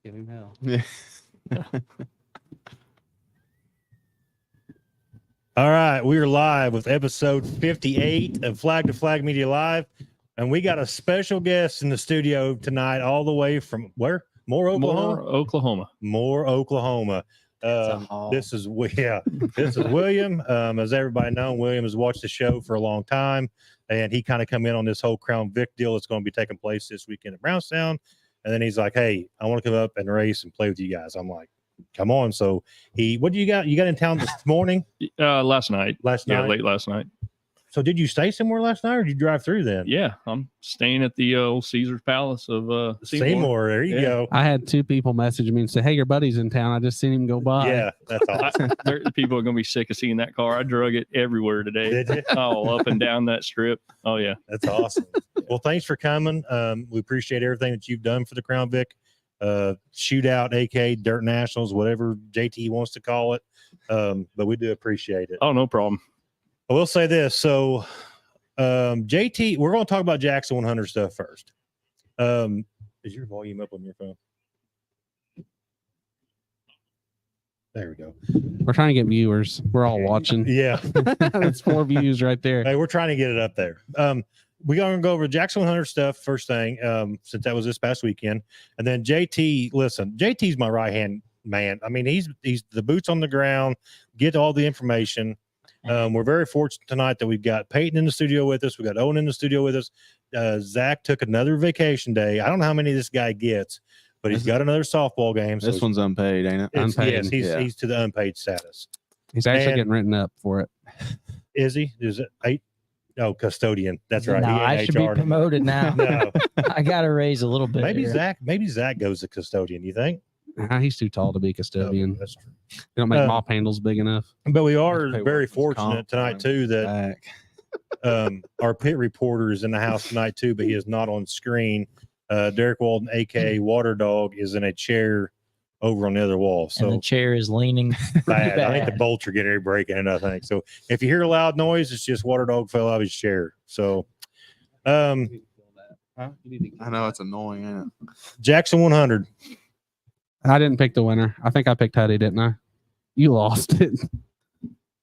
Give him hell. Yeah. All right, we are live with episode 58 of Flag to Flag Media Live, and we got a special guest in the studio tonight, all the way from where? Moore, Oklahoma. Moore, Oklahoma. This is William. As everybody knows, William has watched the show for a long time, and he kind of come in on this whole Crown Vic deal that's going to be taking place this weekend at Brownstown. And then he's like, "Hey, I want to come up and race and play with you guys." I'm like, "Come on!" So what do you got? You got in town this morning? Last night. Yeah, late last night. So did you stay somewhere last night, or did you drive through then? Yeah, I'm staying at the old Caesar's Palace of Seymour. There you go. I had two people message me and say, "Hey, your buddy's in town. I just seen him go by." Yeah, that's awesome. People are going to be sick of seeing that car. I drug it everywhere today. Did you? Oh, up and down that strip. Oh, yeah. That's awesome. Well, thanks for coming. We appreciate everything that you've done for the Crown Vic Shootout, AK, Dirt Nationals, whatever JT wants to call it. But we do appreciate it. Oh, no problem. I will say this. So, JT, we're going to talk about Jackson 100 stuff first. Is your volume up on your phone? There we go. We're trying to get viewers. We're all watching. Yeah. That's 4 views right there. Hey, we're trying to get it up there. We're going to go over Jackson 100 stuff first thing, since that was this past weekend. And then JT, listen, JT's my right-hand man. I mean, he's the boots on the ground, get all the information. We're very fortunate tonight that we've got Peyton in the studio with us. We got Owen in the studio with us. Zach took another vacation day. I don't know how many this guy gets, but he's got another softball game. This one's unpaid, ain't it? Unpaid. Yes, he's to the unpaid status. He's actually getting written up for it. Is he? Is it 8? Oh, custodian. That's right. No, I should be promoted now. No. I got to raise a little bit. Maybe here. Zach goes to custodian. You think? He's too tall to be custodian. No, that's true. They don't make mop handles big enough. But we are Pay very workers' fortunate comp tonight too that our pit reporter is in the house tonight too, but he is not on screen. Derek Walden, aka Water Dog, is in a chair over on the other wall. So and the chair is leaning bad. I think the bad. bolts are getting ready to break in it, I think. So if you hear a loud noise, it's just Water Dog fell out of his chair. So I know it's annoying, ain't it? Jackson 100. I didn't pick the winner. I think I picked Huddy, didn't I? You lost it.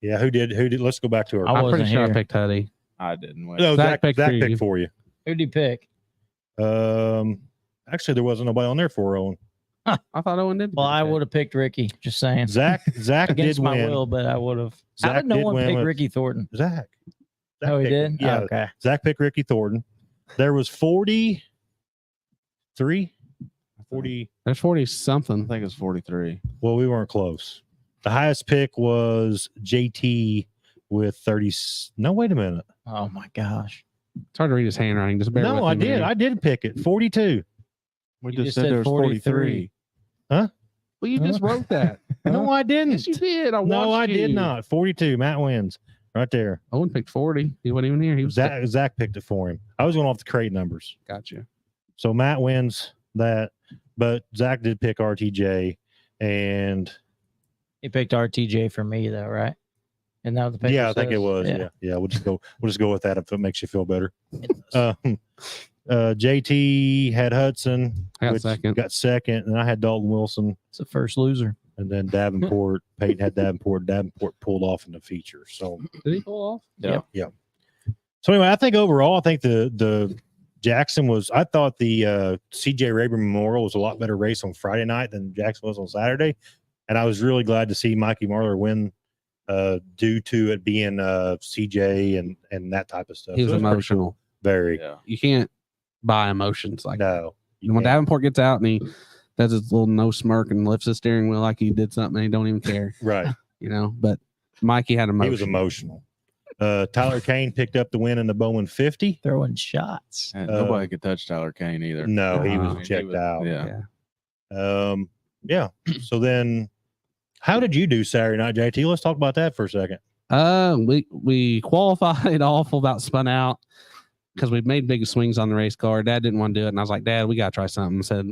Yeah, who did? Let's go back to her. I I'm pretty wasn't sure I here. picked Huddy. I didn't win. No, Zach picked picked for you. Who'd you pick? Actually, there wasn't nobody on there for Owen. I thought Owen did. Well, I would have picked Ricky. Just saying. Zach did Against my win. will, but I would have. How Zach did no did one win pick with- Ricky Thornton? Zach Oh, he picked him. did? Yeah, Oh, okay. Zach picked Ricky Thornton. There was 43, 40. There's 40 I something. think it's 43. Well, we weren't close. The highest pick was JT with 30. No, wait a minute. Oh my gosh. It's hard to read his handwriting. Just bear No, with I me, did. man. I did pick it. 42. We You just just said said there was 43. Well, you just wrote that. No, I didn't. Yes, you did. No, I watched did you. not. 42. Matt wins right there. Owen picked 40. He wasn't even here. He was Zach picked it for him. I was going off the crate numbers. Gotcha. So Matt wins that, but Zach did pick RTJ, and He picked RTJ for me, though, right? And now the paper yeah, I think it says? was. Yeah. Yeah. We'll just go with that if it makes you feel better. JT had Hudson. I got which second. Got second, and I had Dalton Wilson, It's the first loser. and then Davenport. Peyton had Davenport. Davenport pulled off in the feature. So Did he pull off? Yeah. So anyway, I think overall, I think the Jackson was. I thought the CJ Rayburn Memorial was a lot better race on Friday night than Jackson was on Saturday, and I was really glad to see Mikey Marler win, due to it being CJ and that type of stuff. He was So it pretty emotional. cool. Very. Yeah. You can't buy emotions like that. No. And when Davenport gets out and he does his little no smirk and lifts his steering wheel like he did something and he don't even care, Right. But Mikey had emotion. He was emotional. Tyler Kane picked up the win in the Bowman 50. Throwing shots. And nobody could touch Tyler Kane either. No, he was Uh, checked out. Yeah. Yeah. So then how did you do Saturday night, JT? Let's talk about that for a second. We qualified awful, about spun out because we made big swings on the race car. Dad didn't want to do it, and I was like, Dad, we gotta try something. I said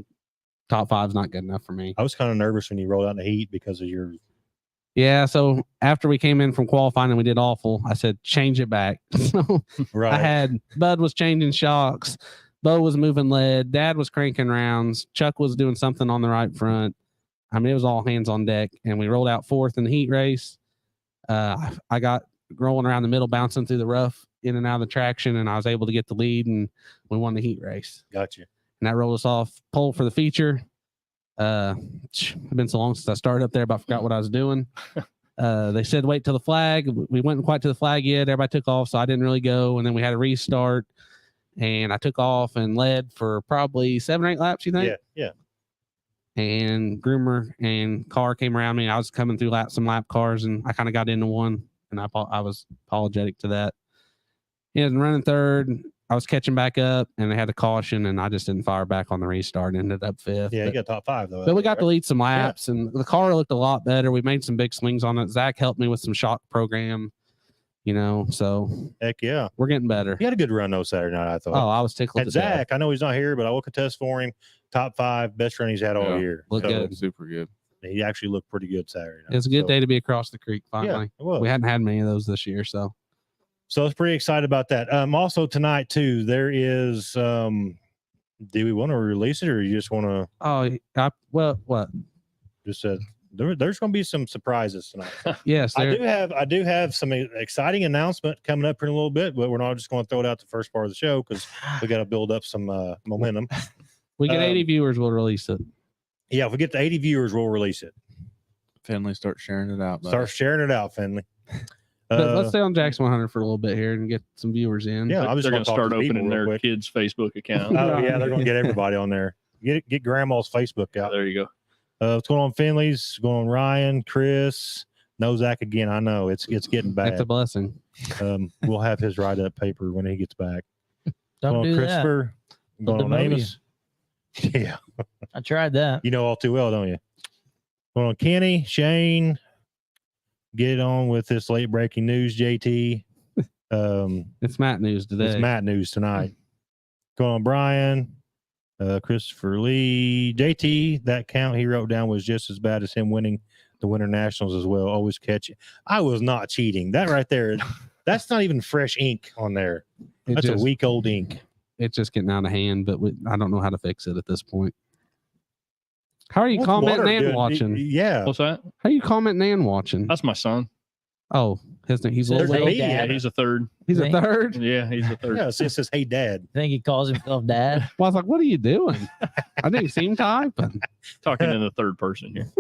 top 5's not good enough for me. I was kind of nervous when you rolled out in the heat because of your Yeah, so after we came in from qualifying and we did awful, I said change it back. So right. I had Bud was changing shocks. Bo was moving lead. Dad was cranking rounds. Chuck was doing something on the right front. I mean, it was all hands on deck, and we rolled out fourth in the heat race. I got rolling around the middle, bouncing through the rough, in and out of the traction, and I was able to get the lead, and we won the heat race. Gotcha. And that rolled us off pole for the feature. It's been so long since I started up there, but I forgot what I was doing. They said wait till the flag. We weren't quite to the flag yet. Everybody took off, so I didn't really go. And then we had a restart, and I took off and led for probably 7 or 8 laps. You think? Yeah. And groomer and car came around me. I was coming through some lap cars, and I kind of got into one, and I was apologetic to that. And running third, I was catching back up, and they had a caution, and I just didn't fire back on the restart. Ended up 5th. Yeah, you got top 5 though. But we got to lead some laps, and the car looked a lot better. We made some big swings on it. Zach helped me with some shock program, so Heck yeah. we're getting better. He had a good run though Saturday night, I thought. Oh, I was tickled. And Zach, I know he's not here, but I will contest for him. Top 5, best run he's had all year. Looked good. Super good. He actually looked pretty good Saturday night. It was a good day to be across the creek finally. Yeah, it was. We hadn't had many of those this year, so I was pretty excited about that. Also tonight too, there is do we want to release it or you just want to what? Just there's going to be some surprises tonight. Yes, I do have some exciting announcement coming up in a little bit, but we're not just going to throw it out the first part of the show because we got to build up some momentum. We get 80 viewers, we'll release it. Yeah, if we get to 80 viewers, we'll release it. Finley, start sharing it out. Start sharing it out, Finley. But let's stay on Jackson 100 for a little bit here and get some viewers in. Yeah, they're going to start opening their kids' Facebook account. Oh yeah, they're going to get everybody on there. Get grandma's Facebook out. There you go. What's going on, Finley's? What's going on, Ryan, Chris, no Zach again. I know it's getting bad. That's a blessing. We'll have his write up paper when he gets back. Don't do Christopher. that. Going on, Amos. Yeah, I tried that. You know all too well, don't you? Going on, Kenny, Shane. Get on with this late breaking news, JT. It's Matt news today. It's Matt news tonight. Going on, Brian, Christopher Lee, JT. That count he wrote down was just as bad as him winning the Winter Nationals as well. Always catch it. I was not cheating. That right there, that's not even fresh ink on there. That's a week old ink. It's just getting out of hand, but I don't know how to fix it at this point. How are you commenting and watching? Yeah. What's that? How are you commenting and watching? That's my son. Oh, he's a There's little a late. B. Yeah, he's a third. He's a third. Yeah, he's a third. Yeah, it says, hey, Dad. I think he calls himself Dad. Well, I was like, what are you doing? I didn't see him typing. Talking in the third person here.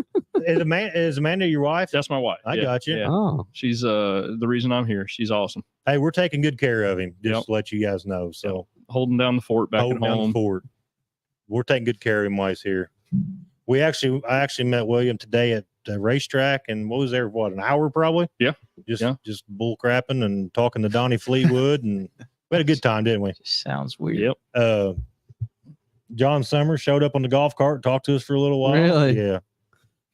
Is Amanda your wife? That's my wife. I got you. Yeah. Oh, She's the reason I'm here. She's awesome. Hey, we're taking good care of him. Just to let you guys know. So Holding down the fort back at holding down home. the fort. We're taking good care of him while he's here. I actually met William today at the racetrack, and what was there? What, an hour probably? Yeah. Just bull crapping and talking to Donnie Fleetwood, and we had a good time, didn't we? Sounds weird. Yep. John Summers showed up on the golf cart, talked to us for a little while. Really? Yeah.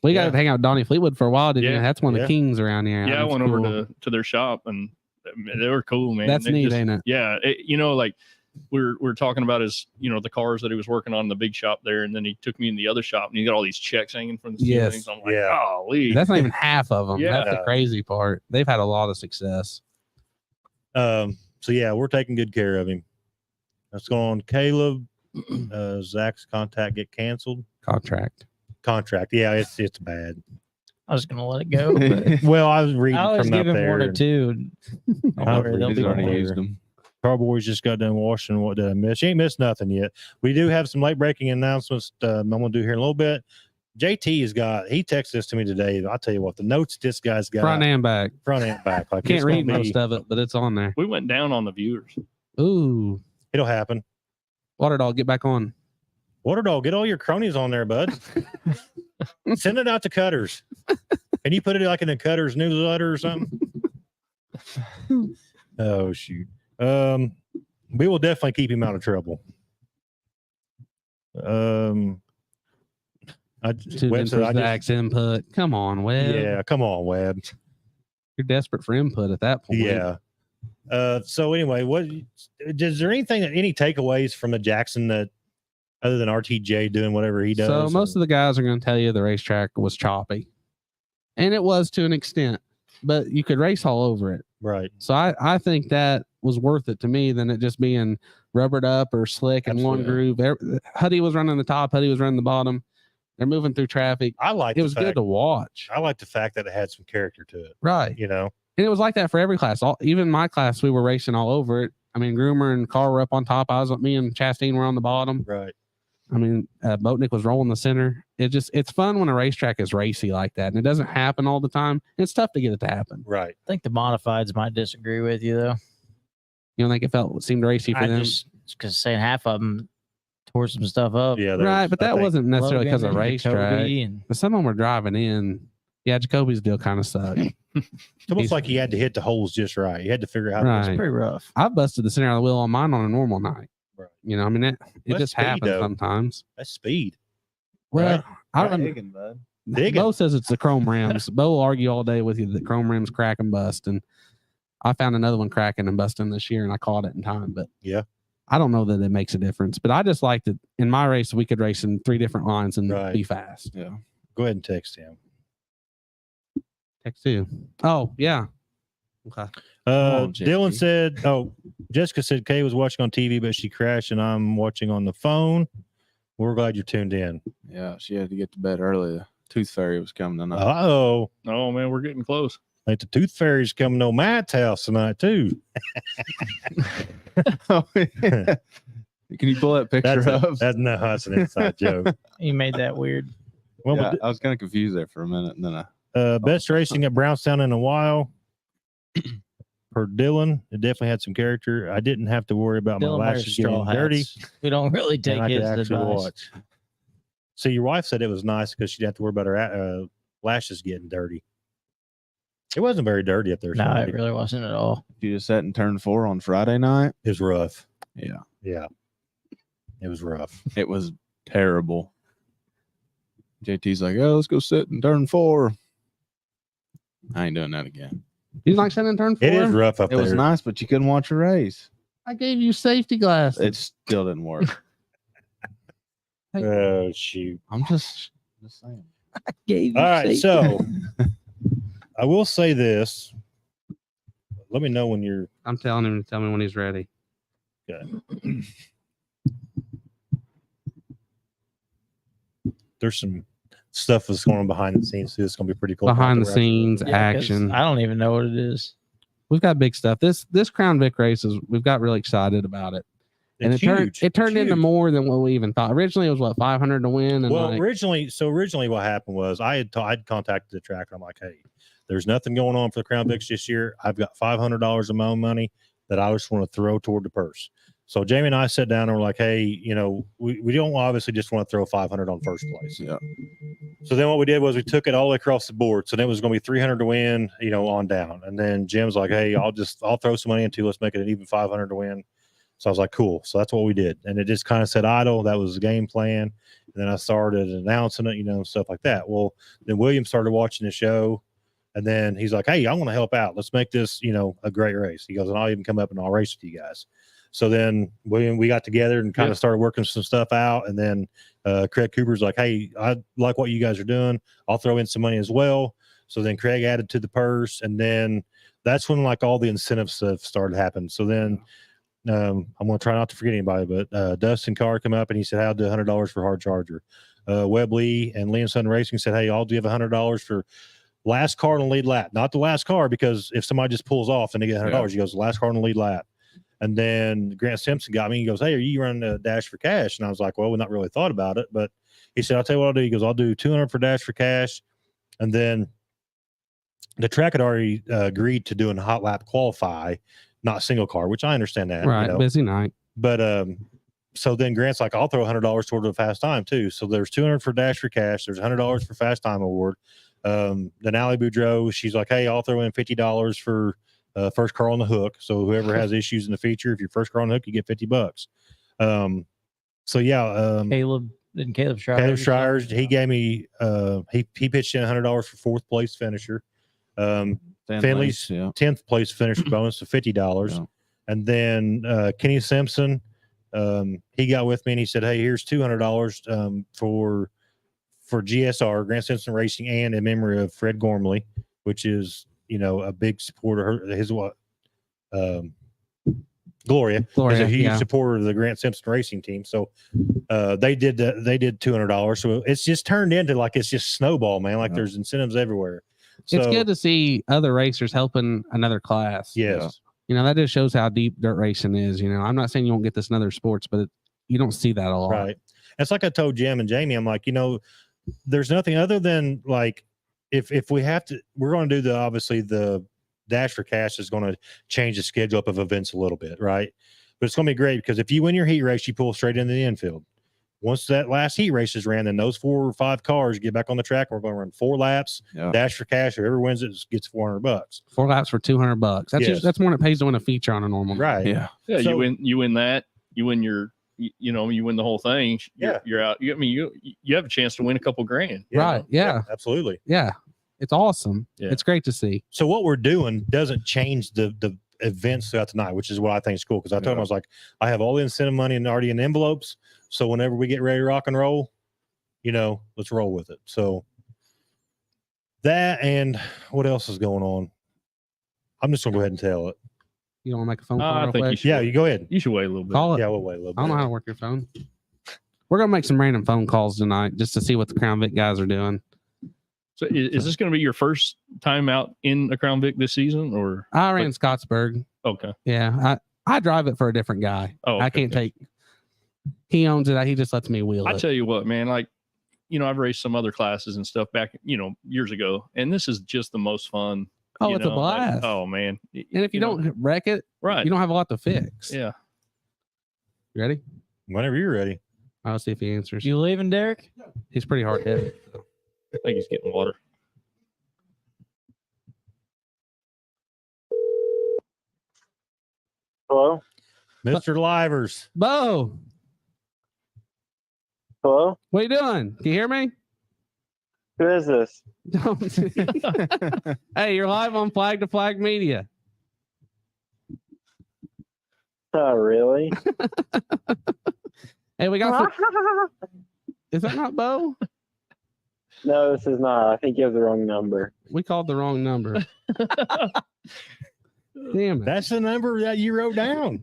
we got to hang out with Donnie Fleetwood for a while, didn't you? Yeah. That's one of the kings around here. Yeah, I That's went cool. over to their shop, and they were cool, man. That's They neat, just- ain't it? Yeah, like we're talking about his, the cars that he was working on in the big shop there, and then he took me in the other shop, and he got all these checks hanging from the Yes. ceilings. I'm like, Yeah. golly. That's not even half of them. Yeah. That's the crazy part. They've had a lot of success. So yeah, we're taking good care of him. What's going on, Caleb? Zach's contact get canceled. Contract. Yeah, it's bad. I was gonna let it go. But Well, I was reading I always from up give him there. one or two. Don't worry, they'll He's be already more. used them. Carboys just got done washing. What did I miss? You ain't missed nothing yet. We do have some late breaking announcements. I'm going to do here in a little bit. JT he texted this to me today. I'll tell you what, the notes this guy's got Front and back. front and back. Like Can't it's gonna read most of it, but it's on there. We went down on the viewers. Ooh. It'll happen. Water Dog, get back on. Water Dog, get all your cronies on there, bud. Send it out to Cutters. Can you put it like in a Cutters newsletter or something? Oh shoot. We will definitely keep him out of trouble. Tune in Webb said, for Zach's input. Come on, Webb. yeah, come on, Webb. You're desperate for input at that point. Yeah. So anyway, is there any takeaways from the Jackson that other than RTJ doing whatever he does? So most of the guys are going to tell you the racetrack was choppy. And it was to an extent, but you could race all over it. Right. So I think that was worth it to me than it just being rubbered up or slick in one groove. Huddy was running the top, Huddy was running the bottom. They're moving through traffic. I like it was good to watch. I like the fact that it had some character to it. Right. You know, and it was like that for every class. Even my class, we were racing all over it. I mean, Groomer and Carl were up on top. Me and Chastain were on the bottom. Right. I mean, Boatnick was rolling the center. It's fun when a racetrack is racy like that, and it doesn't happen all the time. It's tough to get it to happen. Right. I think the modifieds might disagree with you though. You don't think it seemed racy for them? Just because saying half of them tore some stuff up. Yeah. Right, but that wasn't necessarily because of racetrack. And But some of them were driving in. Yeah, Jacoby's deal kind of sucked. It's almost like he had to hit the holes just right. He had to figure out how it's pretty rough. I busted the center of the wheel on mine on a normal night. Right. You know, I mean, it That's just speed, happens though. sometimes. That's speed. Well, Right. I don't. Digging, bud. Digging. Bo says it's the chrome rims. Bo will argue all day with you that chrome rims crack and bust. And I found another one cracking and busting this year, and I caught it in time. But yeah, I don't know that it makes a difference. But I just liked it. In my race, we could race in 3 different lines and be fast. Yeah. Go ahead and text him. Text 2. Oh, yeah. Okay. Dylan said, Jessica said Kay was watching on TV, but she crashed and I'm watching on the phone. We're glad you're tuned in. Yeah, she had to get to bed early. The Tooth Fairy was coming tonight. Oh man, we're getting close. I think the Tooth Fairy's coming to Matt's house tonight too. Oh, yeah. Can you pull that picture up? That's an inside joke. You made that weird. Well, yeah, I was kind of confused there for a minute, and then best racing at Brownstown in a while. Per Dylan, it definitely had some character. I didn't have to worry about Dylan my wears lashes getting straw dirty. hats. We don't really take and I his could actually advice. watch. So your wife said it was nice because she didn't have to worry about her lashes getting dirty. It wasn't very dirty up there. No, Sunday. it really wasn't at all. you just sat in turn 4 on Friday night. It was rough. Yeah, Yeah, it was rough. it was terrible. JT's like, "Oh, let's go sit in turn 4." I ain't doing that again. You like sitting in turn 4? It is rough up It there. was nice, but you couldn't watch a race. I gave you safety glasses. It still didn't work. Oh shoot! I'm just saying. I gave you All right, safety. so I will say this. Let me know when you're. I'm telling him to tell me when he's ready. Okay. There's some stuff that's going on behind the scenes too. It's going to be pretty cool. Behind the scenes, Yeah, 'cause action. I don't even know what it is. We've got big stuff. This Crown Vic race is, we've got really excited about it. And It's it turned into huge. more than what we even thought. Originally it was what, 500 to win. And Well, like, originally what happened was I'd contacted the track. And I'm like, hey, there's nothing going on for the Crown Vics this year. I've got $500 of my own money that I just want to throw toward the purse. So Jamie and I sat down and we're like, hey, you know, we don't obviously just want to throw 500 on first place. Yeah. So then what we did was we took it all the way across the board. So then it was going to be 300 to win, you know, on down. And then Jim's like, hey, I'll throw some money into, let's make it an even 500 to win. So I was like, cool. So that's what we did. And it just kind of said idle. That was the game plan. And then I started announcing it, you know, stuff like that. Well, then William started watching the show. And then he's like, hey, I want to help out. Let's make this, you know, a great race. He goes, and I'll even come up and I'll race with you guys. So then we got together and kind of started working some stuff out. And then Craig Cooper's like, hey, I like what you guys are doing. I'll throw in some money as well. So then Craig added to the purse. And then that's when like all the incentive stuff started happening. So then I'm going to try not to forget anybody, but Dustin Carr came up and he said, I'll do $100 for hard charger. Webb Lee and Liam Sun Racing said, hey, I'll give $100 for last car on the lead lap. Not the last car, because if somebody just pulls off, then they get $100. Yeah. He goes, last car on the lead lap. And then Grant Simpson got me. He goes, hey, are you running a dash for cash? And I was like, well, we not really thought about it. But he said, I'll tell you what I'll do. He goes, I'll do 200 for dash for cash. And then the track had already agreed to doing hot lap qualify, not single car, which I understand that. right, You know? busy night. But so then Grant's like, I'll throw $100 toward the fast time too. So there's 200 for dash for cash. There's $100 for fast time award. Then Allie Boudreau, she's like, hey, I'll throw in $50 for first car on the hook. So whoever has issues in the feature, if you're first car on the hook, you get $50. So yeah, Caleb Schreier. Caleb Schreier, he gave me he pitched in $100 for fourth place finisher. Finley's 10th place finisher bonus of $50. Yeah. And then Kenny Simpson, he got with me and he said, hey, here's $200 for GSR, Grant Simpson Racing, and in memory of Fred Gormley, which is a big supporter. His Gloria is a huge supporter of the Grant Simpson racing team. So they did $200. So it's just turned into like it's just snowball, man. Like there's incentives everywhere. So, it's good to see other racers helping another class. Yes. That just shows how deep dirt racing is. I'm not saying you won't get this in other sports, but you don't see that a lot. Right. It's like I told Jim and Jamie, I'm like, there's nothing other than like, if we have to, we're going to do obviously the Dash for Cash is going to change the schedule up of events a little bit. Right. But it's going to be great because if you win your heat race, you pull straight into the infield. Once that last heat race is ran, then those 4 or 5 cars get back on the track. We're going to run 4 laps. Yeah. Dash for Cash. Whoever wins it gets $400. 4 laps for $200. That's more than it pays to win a feature on a normal. Right. Yeah. Yeah. So, you win that. You win you win the whole thing. You're out. You have a chance to win a couple grand. Right. Yeah. Absolutely. Yeah. It's awesome. Yeah. It's great to see. So what we're doing doesn't change the events throughout the night, which is what I think is cool. Because I told him, I was like, I have all the incentive money already in envelopes. So whenever we get ready to rock and roll, let's roll with it. So that, and what else is going on? I'm just gonna go ahead and tell it. You don't want to make a phone call? I real think quick? you should. Yeah, you go ahead. You should wait a little bit. Call it. Yeah, we'll wait a little bit. I don't know how to work your phone. We're gonna make some random phone calls tonight just to see what the Crown Vic guys are doing. So is this going to be your first time out in a Crown Vic this season, or? I ran Scottsburg. Okay. Yeah, I drive it for a different guy. Oh, okay. I can't take. He owns it. He just lets me wheel it. I tell you what, man. Like, I've raced some other classes and stuff back, years ago, and this is just the most fun. Oh, it's a blast. Like, oh man. And if you don't wreck it, right, you don't have a lot to fix. Yeah. You ready? Whenever you're ready. I'll see if he answers. You leaving, Derek? He's pretty hard hit. I think he's getting water. Hello? Mr. Livers. Bo, Hello? what you doing? Can you hear me? Who is this? Hey, you're live on Flag to Flag Media. Oh, really? Hey, we got some... Is that not Bo? No, this is not. I think you have the wrong number. We called the wrong number. Damn it. That's the number that you wrote down.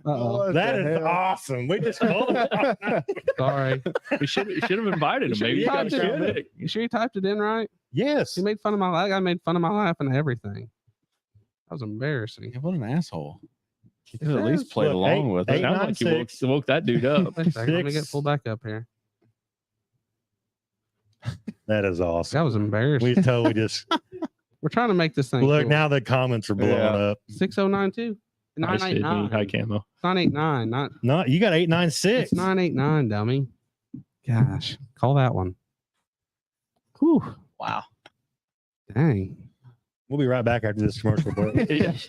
Uh-oh. That is awesome. We just called it. Sorry. We should have invited him. Maybe You he got typed a it Crown in. Vic. You sure you typed it in right? Yes. He made fun of my life. I made fun of my life and everything. That was embarrassing. Yeah, what an asshole. You could at least play Look, along with it. Sounds like you woke that dude up. Wait a second, let me get pulled back up here. That is awesome. That was embarrassing. We totally just We're trying to make this thing. look cool. now. The comments are blowing Yeah. up. 6092. Nice, Sydney. 989. High camo. It's 989. Not No, you got 896. it's 989, dummy. Gosh, call that one. Whew. Wow. Dang. We'll be right back after this commercial break. Gosh,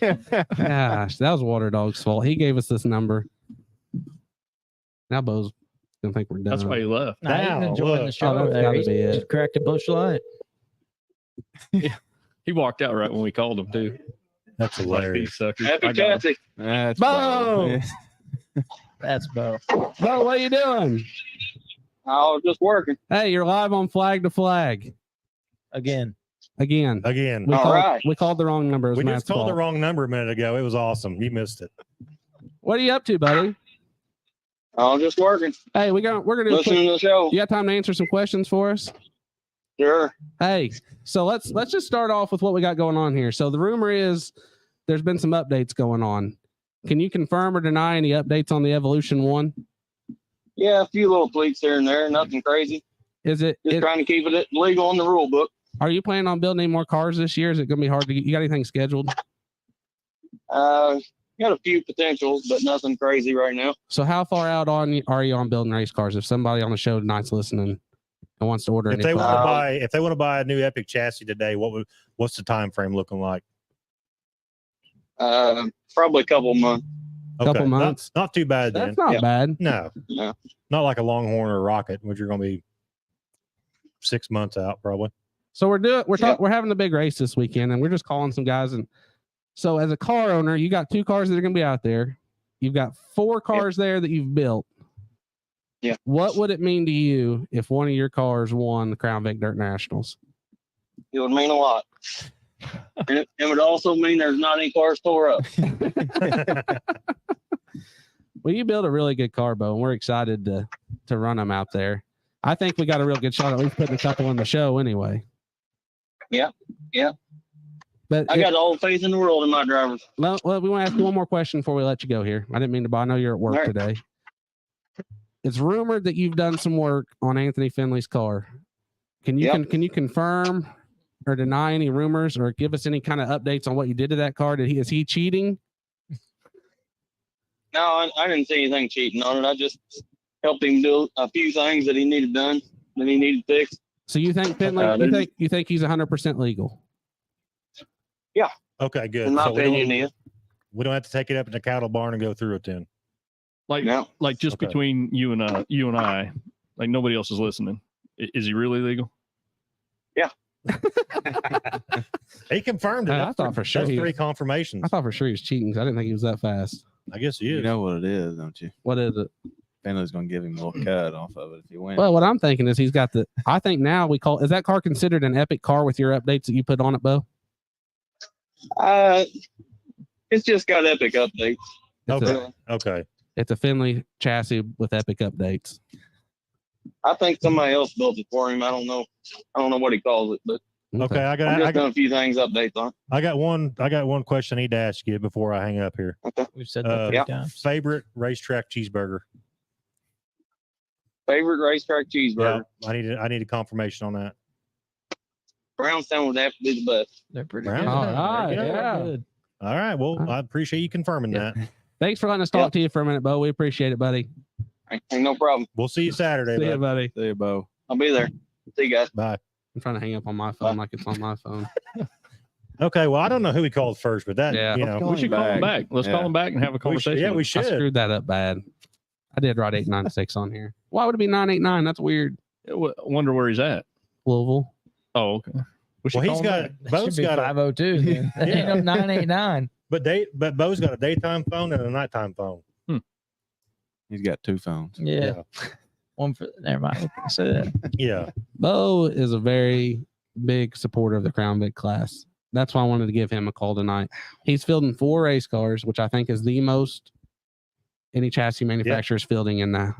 that was Water Dog's fault. He gave us this number. Now Bo's gonna think we're done. That's why he left. Nah, he's Now, enjoying look. the show Oh, that's over there. gotta He's be it. just cracked a bush light. He walked out right when we called him too. That's Like hilarious. these suckers. Happy I got 'em. Cathy. That's Bo! That's Bo. Bo, what are you doing? I was just working. Hey, you're live on Flag to Flag. Again. Again. Again, We All called, right. we called the wrong number. It was we Matt's just called fault. the wrong number a minute ago. It was awesome. You missed it. What are you up to, buddy? I was just working. Hey, we're gonna do a quick, Listening to the show. you got time to answer some questions for us? Sure. Hey, so let's just start off with what we got going on here. So the rumor is there's been some updates going on. Can you confirm or deny any updates on the Evolution 1? Yeah, a few little tweaks here and there. Nothing crazy. Is it, Just trying to keep it legal in the rule book. are you planning on building any more cars this year? Is it going to be hard to get? You got anything scheduled? Got a few potentials, but nothing crazy right now. So how far out are you on building race cars? If somebody on the show tonight's listening and wants to order If any they cars, want to buy, if they want to buy a new Epic chassis today, what's the time frame looking like? Probably a couple months. Couple months? Not too bad then. that's not Yeah. bad. No, No. not like a Longhorn or a Rocket, which are going to be 6 months out probably. So we're having the big race this weekend, and we're just calling some guys. And so, as a car owner, you got 2 cars that are going to be out there. You've got 4 cars there that you've built. Yeah. What would it mean to you if one of your cars won the Crown Vic Dirt Nationals? It would mean a lot. And it would also mean there's not any cars tore up. Well, you build a really good car, Bo, and we're excited to run them out there. I think we got a real good shot at least putting a couple in the show anyway. Yeah. But I got all the faith in the world in my drivers. well, we want to ask you one more question before we let you go here. I didn't mean to, but I know you're at work All right. today. It's rumored that you've done some work on Anthony Finley's car. Can you confirm or deny any rumors or give us any kind of updates on what you did to that car? Is he cheating? No, I didn't see anything cheating on it. I just helped him do a few things that he needed done, that he needed fixed. So you think Finley? You think he's 100% legal? Okay, good. In my So opinion, yeah. we don't have to take it up in the cattle barn and go through it then. Like, No. like just Okay. between you and I, like nobody else is listening. Is he really legal? He confirmed it. I That's thought for sure That's he- 3 confirmations. I thought for sure he was cheating because I didn't think he was that fast. I guess he is. You know what it is, don't you? What is it? Finley's going to give him a little cut off of it if he wins. Well, what I'm thinking is he's got I think now is that car considered an epic car with your updates that you put on it, Bo? It's just got epic updates. Okay. Okay. It's a Finley chassis with epic updates. I think somebody else built it for him. I don't know what he calls it, but Okay. I I've got just done a few things updates on. I got one question I need to ask you before I hang up here. We've said that 3 yeah. times. Favorite racetrack cheeseburger? Favorite racetrack cheeseburger. Yeah. I need a confirmation on that. Brownstown would have to be the best. They're pretty Brown. good. All right, They're yeah. good. All right. Well, I appreciate you confirming Yeah. that. Thanks for letting us talk to you for a minute, Bo. We appreciate it, buddy. Ain't no problem. We'll see you Saturday. See you, bud. buddy. See you, Bo. I'll be there. See you guys. Bye. I'm trying to hang up on my phone like it's on my phone. Okay. Well, I don't know who he called first, but that Yeah. you know. We should call him back. Let's Yeah. call him back and have a conversation. Yeah, we I should. screwed that up bad. I did write 896 on here. Why would it be 989? That's weird. Wonder where he's at. Louisville. Oh, okay. We should Well, call he's him got back. That Bo's should be got a 502. Then. That ain't no 989. but Bo's got a daytime phone and a nighttime phone. He's got 2 phones. Yeah. One for never mind. I said that. Yeah. Bo is a very big supporter of the Crown Vic class. That's why I wanted to give him a call tonight. He's fielding 4 race cars, which I think is the most any chassis manufacturer is fielding in the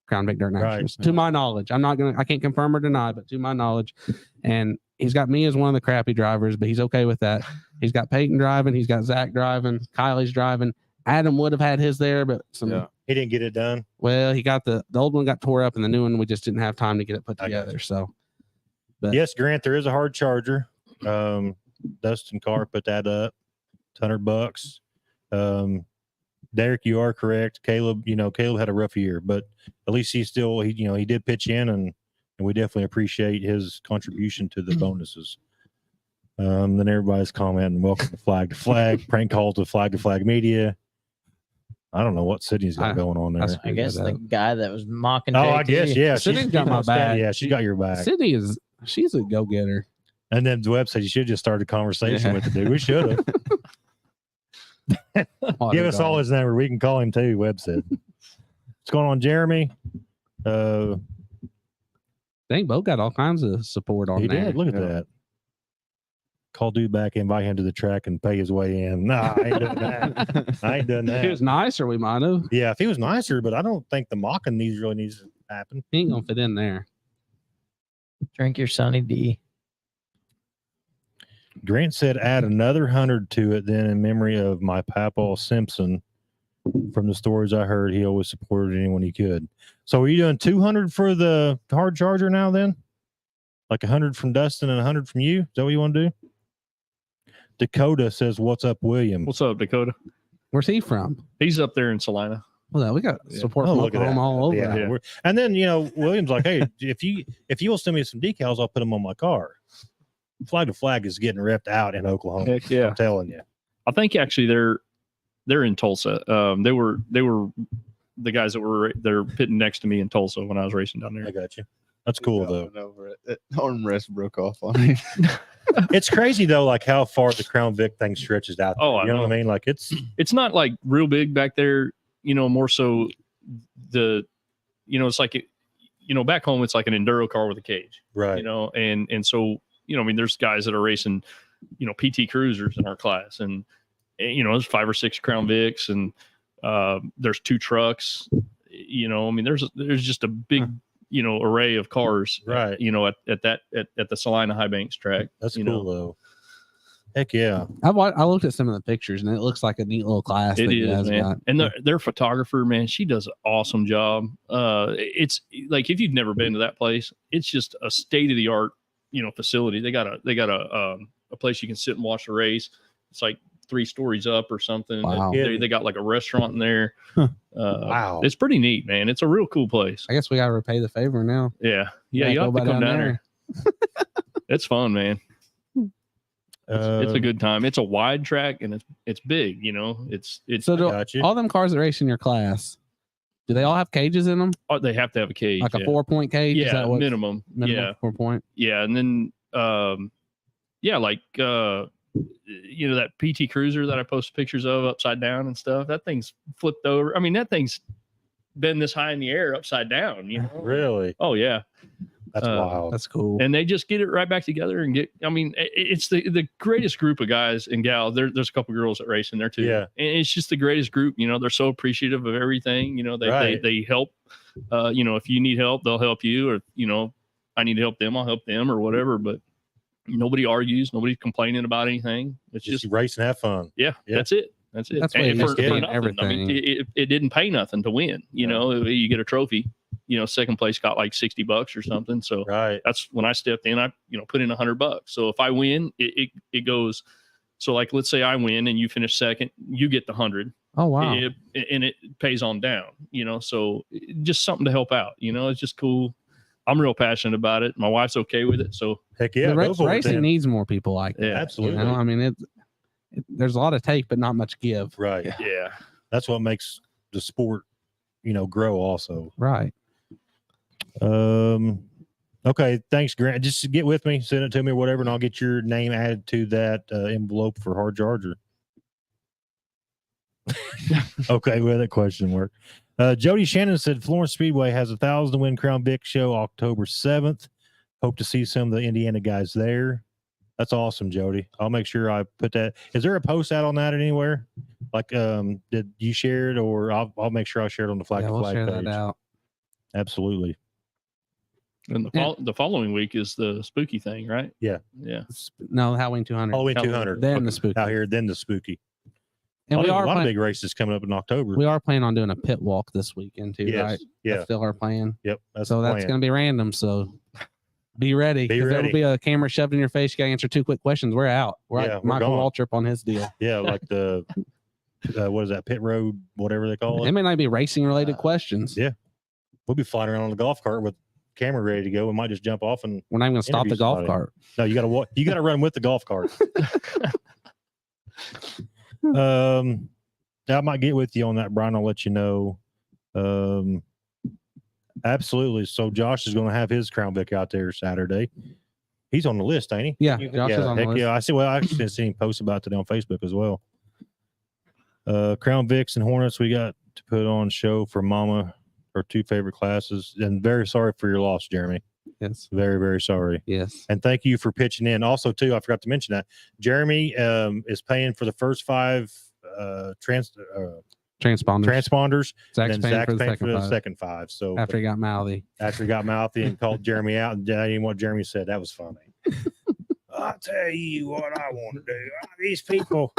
Crown Vic Dirt Nationals. Right. To my knowledge, I can't confirm or deny, but to my knowledge, and he's got me as one of the crappy drivers, but he's okay with that. He's got Peyton driving, he's got Zach driving, Kylie's driving. Adam would have had his there, but He didn't get it done. well, he got the old one got tore up, and the new one we just didn't have time to get it put I got together. So, but Yes, Grant, there is a hard charger. Dustin Carr put that up. $100. Derek, you are correct. Caleb had a rough year, but at least he did pitch in and we definitely appreciate his contribution to the bonuses. Then everybody's commenting, welcome to Flag, prank calls to Flag Media. I don't know what Sydney's got going on there. I guess the guy that was mocking. Oh, JT. I guess, yeah. Sydney's got my back. Yeah, she got your back. Sydney she's a go getter. And then the website, you should have just started a conversation with the dude. We should have. Give us all his number. We can call him too. Webb said. What's going on, Jeremy? Dang, Bo got all kinds of support on He there. did. Look at that. Call dude back, invite him to the track, and pay his way in. Nah, I ain't doing that. I ain't doing If he that. was nicer, we might have. Yeah, if he was nicer, but I don't think the mocking really needs to happen. He ain't gonna fit in there. Drink your Sunny D. Grant said, add another 100 to it, then in memory of my Papaw Simpson. From the stories I heard, he always supported anyone he could. So are you doing 200 for the hard charger now then? Like 100 from Dustin and 100 from you? Is that what you want to do? Dakota says, what's up, William? What's up, Dakota? Where's he from? He's up there in Salina. Well, we got support Oh, from look at Oklahoma that. all over. Yeah. Yeah. we're- And then, William's like, hey, if you will send me some decals, I'll put them on my car. Flag to Flag is getting ripped out in Oklahoma. Heck yeah. I'm telling you. I think actually they're in Tulsa. They were the guys that they're pitting next to me in Tulsa when I was racing down I there. got you. That's cool, though. Over it. That armrest broke off on him. It's crazy, though, like how far the Crown Vic thing stretches out. Oh, there. I You know what know. I mean? Like it's Not like real big back there, more so it's like back home it's like an enduro car with a cage. right. And so there's guys that are racing PT Cruisers in our class, and there's 5 or 6 Crown Vics, and there's 2 trucks. There's just a big array of cars, right? At the Salina High Banks track. That's cool though. Heck yeah! I looked at some of the pictures, and it looks like a neat little class. It is, man. Got. And their photographer, man, she does an awesome job. It's like, if you've never been to that place, it's just a state of the art, facility. They got a place you can sit and watch the race. It's like 3 stories up or something. Wow. They got like a restaurant in there. Wow. It's pretty neat, man. It's a real cool place. I guess we got to repay the favor now. Yeah. You have to come down there. It's fun, man. It's a good time. It's a wide track, and it's big. It's so all them cars that race in your class, do they all have cages in them? Oh, they have to have a cage, like a 4-point cage. Yeah, is that what, minimum. Yeah, 4-point. Yeah, and then like that PT Cruiser that I posted pictures of upside down and stuff. That thing's flipped over. I mean, that thing's been this high in the air upside down. Really? Oh yeah. That's wild. That's cool. And they just get it right back together and it's the greatest group of guys and gals. There's a couple girls that race in there too. Yeah. And it's just the greatest group. They're so appreciative of everything. They help. If you need help, they'll help you, or I need to help them, I'll help them, or whatever. But nobody argues, nobody's complaining about anything. It's just race and have fun. Yeah. That's it. That's it. That's and for nothing. Everything. I mean, it didn't pay nothing to win. You get a trophy. Second place got like $60 or something. So that's when I stepped in. I put in $100. So if I win, it goes. So like, let's say I win and you finish second, you get the 100. Oh wow! And it pays on down. So just something to help out. It's just cool. I'm real passionate about it. My wife's okay with it. So heck yeah, racing needs more people like that. Yeah, absolutely. I mean, there's a lot of take, but not much give. Right. Yeah. That's what makes the sport, grow also. Right. Okay. Thanks, Grant. Just get with me, send it to me or whatever, and I'll get your name added to that envelope for Hard Charger. Okay. Well, that question worked. Jody Shannon said Florence Speedway has 1,000 to win Crown Vic show October 7th. Hope to see some of the Indiana guys there. That's awesome, Jody. I'll make sure I put that. Is there a post out on that anywhere? Like, did you share it, or I'll make sure I share it on the Flag to Flag share page. that out. Absolutely. And the following week is the spooky thing, right? Yeah. Yeah. No, Halloween 200. Halloween 200. Then the spooky. Out here, then the spooky. And we are a lot of big races coming up in October. We are planning on doing a pit walk this weekend too, right? Yeah. That's still our plan. Yep. That's going to be random. So be ready. Be ready. There'll be a camera shoved in your face. You got to answer 2 quick questions. We're out. We're Michael Waltrip on his deal. Yeah. Like the, what is that? Pit road, whatever they call it. It may not be racing related questions. Yeah. We'll be flying around on the golf cart with camera ready to go. We might just jump off and we're not even going to stop the golf cart. No, you got to walk. You got to run with the golf cart. I might get with you on that, Brian. I'll let you know. Absolutely. So Josh is going to have his Crown Vic out there Saturday. He's on the list, ain't he? Yeah, Josh is on the list. Yeah, I see. Well, I actually seen him post about it today on Facebook as well. Crown Vics and Hornets, we got to put on show for Mama, our 2 favorite classes. And very sorry for your loss, Jeremy. Yes. Very, very sorry. Yes. And thank you for pitching in. Also, too, I forgot to mention that Jeremy is paying for the first 5 transponders. Zach's paying for the second 5. So after he got mouthy and called Jeremy out, and I didn't what Jeremy said. That was funny. I'll tell you what I want to do. These people.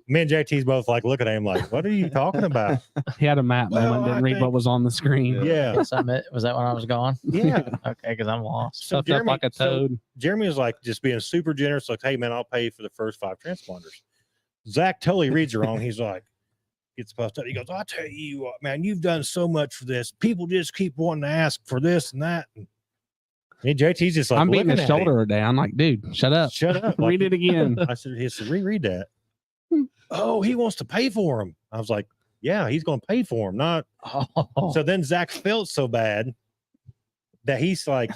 Me and JT's both like looking at him like, what are you talking about? He had a map moment, didn't read what was on the screen. Yeah. Was that when I was gone? Yeah. Okay, because I'm lost. Stuffed up like a toad. Jeremy was like just being super generous, like, hey man, I'll pay for the first 5 transponders. Zach totally reads it wrong. He's like, gets puffed up. He goes, I'll tell you what, man, you've done so much for this. People just keep wanting to ask for this and that. And JT's just like, I'm beating his shoulder down. Like, dude, shut up. Shut up. Read it again. I said, he said, reread that. Oh, he wants to pay for him. I was like, yeah, he's going to pay for him. Not. Oh. So then Zach felt so bad that he's like,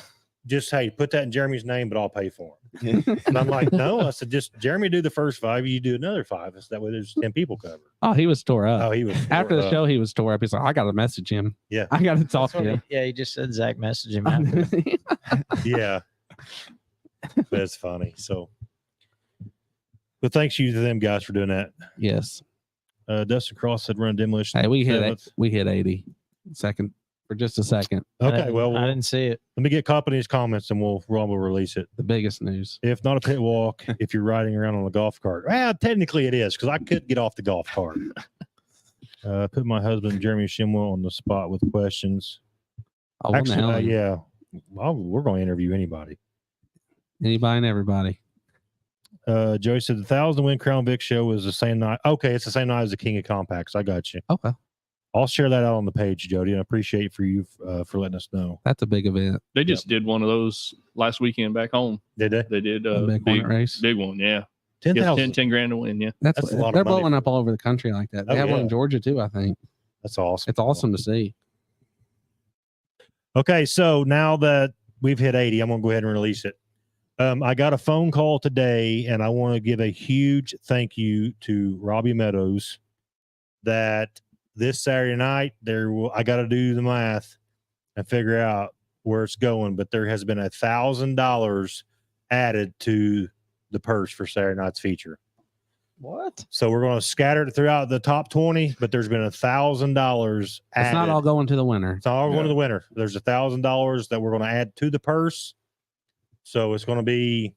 just, hey, put that in Jeremy's name, but I'll pay for him. And I'm like, no. I said, just Jeremy do the first 5, you do another 5. So that way there's 10 people covered. Oh, he was tore up. Oh, he was after the show. He was tore up. He's like, I got to message him. Yeah, I got to talk to him. Yeah, he just said Zach messaged him after. Yeah, that's funny. So, But thanks you to them guys for doing that. Yes. Dustin Cross said run demolition. Hey, we hit seventh. we hit 80 second for just a second. Okay, well, I didn't see it. let me get company's comments and we'll release it. The biggest news. If not a pit walk, if you're riding around on a golf cart. Well, technically it is because I could get off the golf cart. Put my husband, Jeremy Shimwell, on the spot with questions. Oh, Actually, yeah. Well, we're going to interview anybody. Anybody and everybody. Joey said the 1,000 win Crown Vic show was the same night. Okay, it's the same night as the King of Compacts. I got you. Okay. I'll share that out on the page, Jody. And I appreciate for you for letting us know. That's a big event. They just did one of those last weekend back home. Did they? They did A big Hornet race. big one, yeah. 10,000. 10 grand to win, yeah. That's a lot of they're money blowing for- up all over the country like that. They Oh, have one yeah. in Georgia too, I think. That's awesome. It's awesome to see. Okay, so now that we've hit 80, I'm going to go ahead and release it. I got a phone call today, and I want to give a huge thank you to Robbie Meadows that this Saturday night, I got to do the math and figure out where it's going, but there has been $1,000 added to the purse for Saturday night's feature. What? So we're going to scatter it throughout the top 20, but there's been $1,000 It's added. not all going to the winner. It's all going to the winner. There's $1,000 that we're going to add to the purse. So it's going to be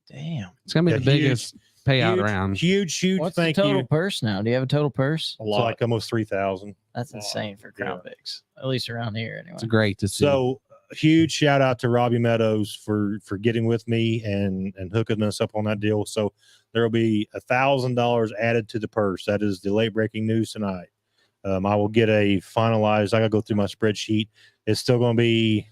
Damn. It's gonna be a the biggest payout huge, around. huge What's thank the total you. purse now? Do you have a total purse? It's like almost 3,000. That's insane for Crown Vics, at least around here anyway. It's great to see. So huge shout out to Robbie Meadows for getting with me and hooking us up on that deal. So there will be $1,000 added to the purse. That is the late breaking news tonight. I will get a finalized. I got to go through my spreadsheet. It's still going to be.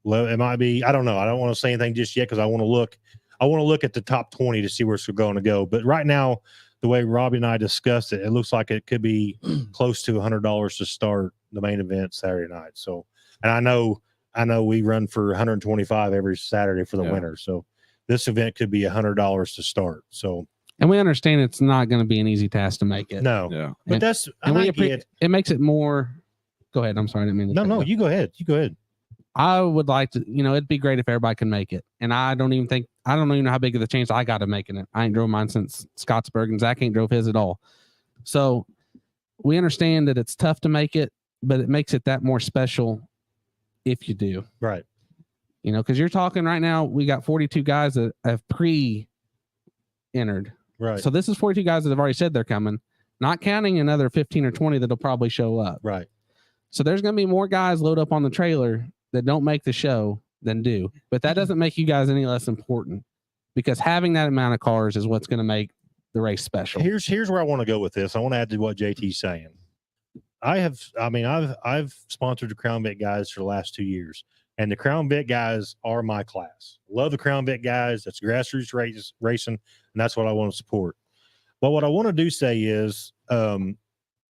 It might be. I don't know. I don't want to say anything just yet because I want to look. I want to look at the top 20 to see where it's going to go. But right now, the way Robbie and I discussed it, it looks like it could be close to $100 to start the main event Saturday night. So, and I know we run for 125 every Saturday for the winter. So this event could be $100 to start. So, and we understand it's not going to be an easy task to make it. no, Yeah. but And- that's and we get. it makes it more. Go ahead. I'm sorry. I didn't mean to. No, cut you go ahead. You go ahead. I would like to, it'd be great if everybody can make it. And I don't even know how big of the chance I got of making it. I ain't drove mine since Scottsburg, and Zach ain't drove his at all. So we understand that it's tough to make it, but it makes it that more special if you do. Right. Because you're talking right now, we got 42 guys that have pre-entered. Right. So this is 42 guys that have already said they're coming, not counting another 15 or 20 that'll probably show up. Right. So there's going to be more guys load up on the trailer that don't make the show than do. But that doesn't make you guys any less important, because having that amount of cars is what's going to make the race special. Here's where I want to go with this. I want to add to what JT's saying. I've sponsored the Crown Vic guys for the last 2 years, and the Crown Vic guys are my class. Love the Crown Vic guys. That's grassroots racing, and that's what I want to support. But what I want to do say is,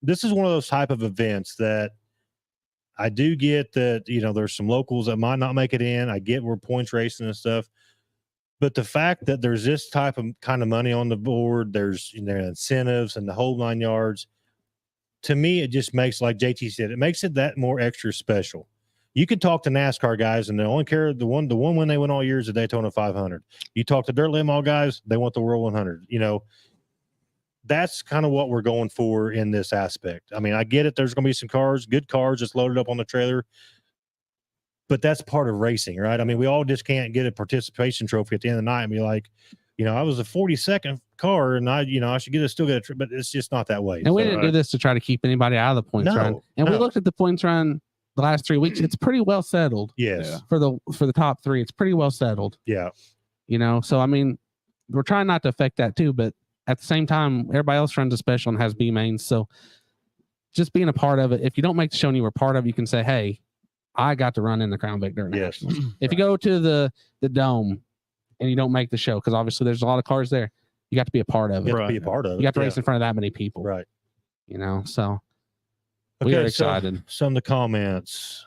this is one of those type of events that I do get that, there's some locals that might not make it in. I get we're points racing and stuff. But the fact that there's this type of kind of money on the board, there's incentives and the whole 9 yards, to me, it just makes, like JT said, it makes it that more extra special. You can talk to NASCAR guys, and they only care the one when they win all years, the Daytona 500. You talk to Dirt Limo guys, they want the World 100. That's kind of what we're going for in this aspect. I mean, I get it. There's going to be some cars, good cars that's loaded up on the trailer, but that's part of racing, right? I mean, we all just can't get a participation trophy at the end of the night and be like, I was a 42nd car and I should still get a, but it's just not that way. And we didn't do this to try to keep anybody out of the points run. And we looked at the points run the last 3 weeks. It's pretty well settled. Yes. For the top three, it's pretty well settled. Yeah. So I mean, we're trying not to affect that too, but at the same time, everybody else runs a special and has B mains. So just being a part of it, if you don't make the show and you were part of it, you can say, hey, I got to run in the Crown Vic Dirt Yes. Nationals. If you go to the Dome and you don't make the show, because obviously there's a lot of cars there, you got to be a part of it. You have to be a part of it. You got to race in front of that many people. Right. So we are excited. So some of the comments.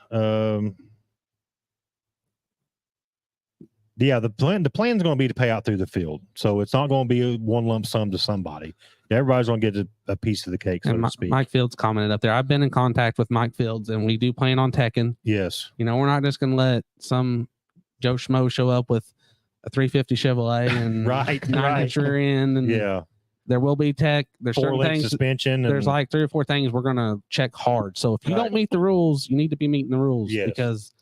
Yeah, the plan's going to be to pay out through the field. So it's not going to be one lump sum to somebody. Everybody's going to get a piece of the cake, so And to speak. Mike Fields commented up there. I've been in contact with Mike Fields, and we do plan on teching. Yes. We're not just going to let some Joe Schmo show up with a 350 Chevrolet and Right, 9-inch rear end, and Yeah. there will be tech. There's certain Four-link things. suspension. There's like 3 or 4 things we're gonna check hard. So if you don't meet the rules, you need to be meeting the rules because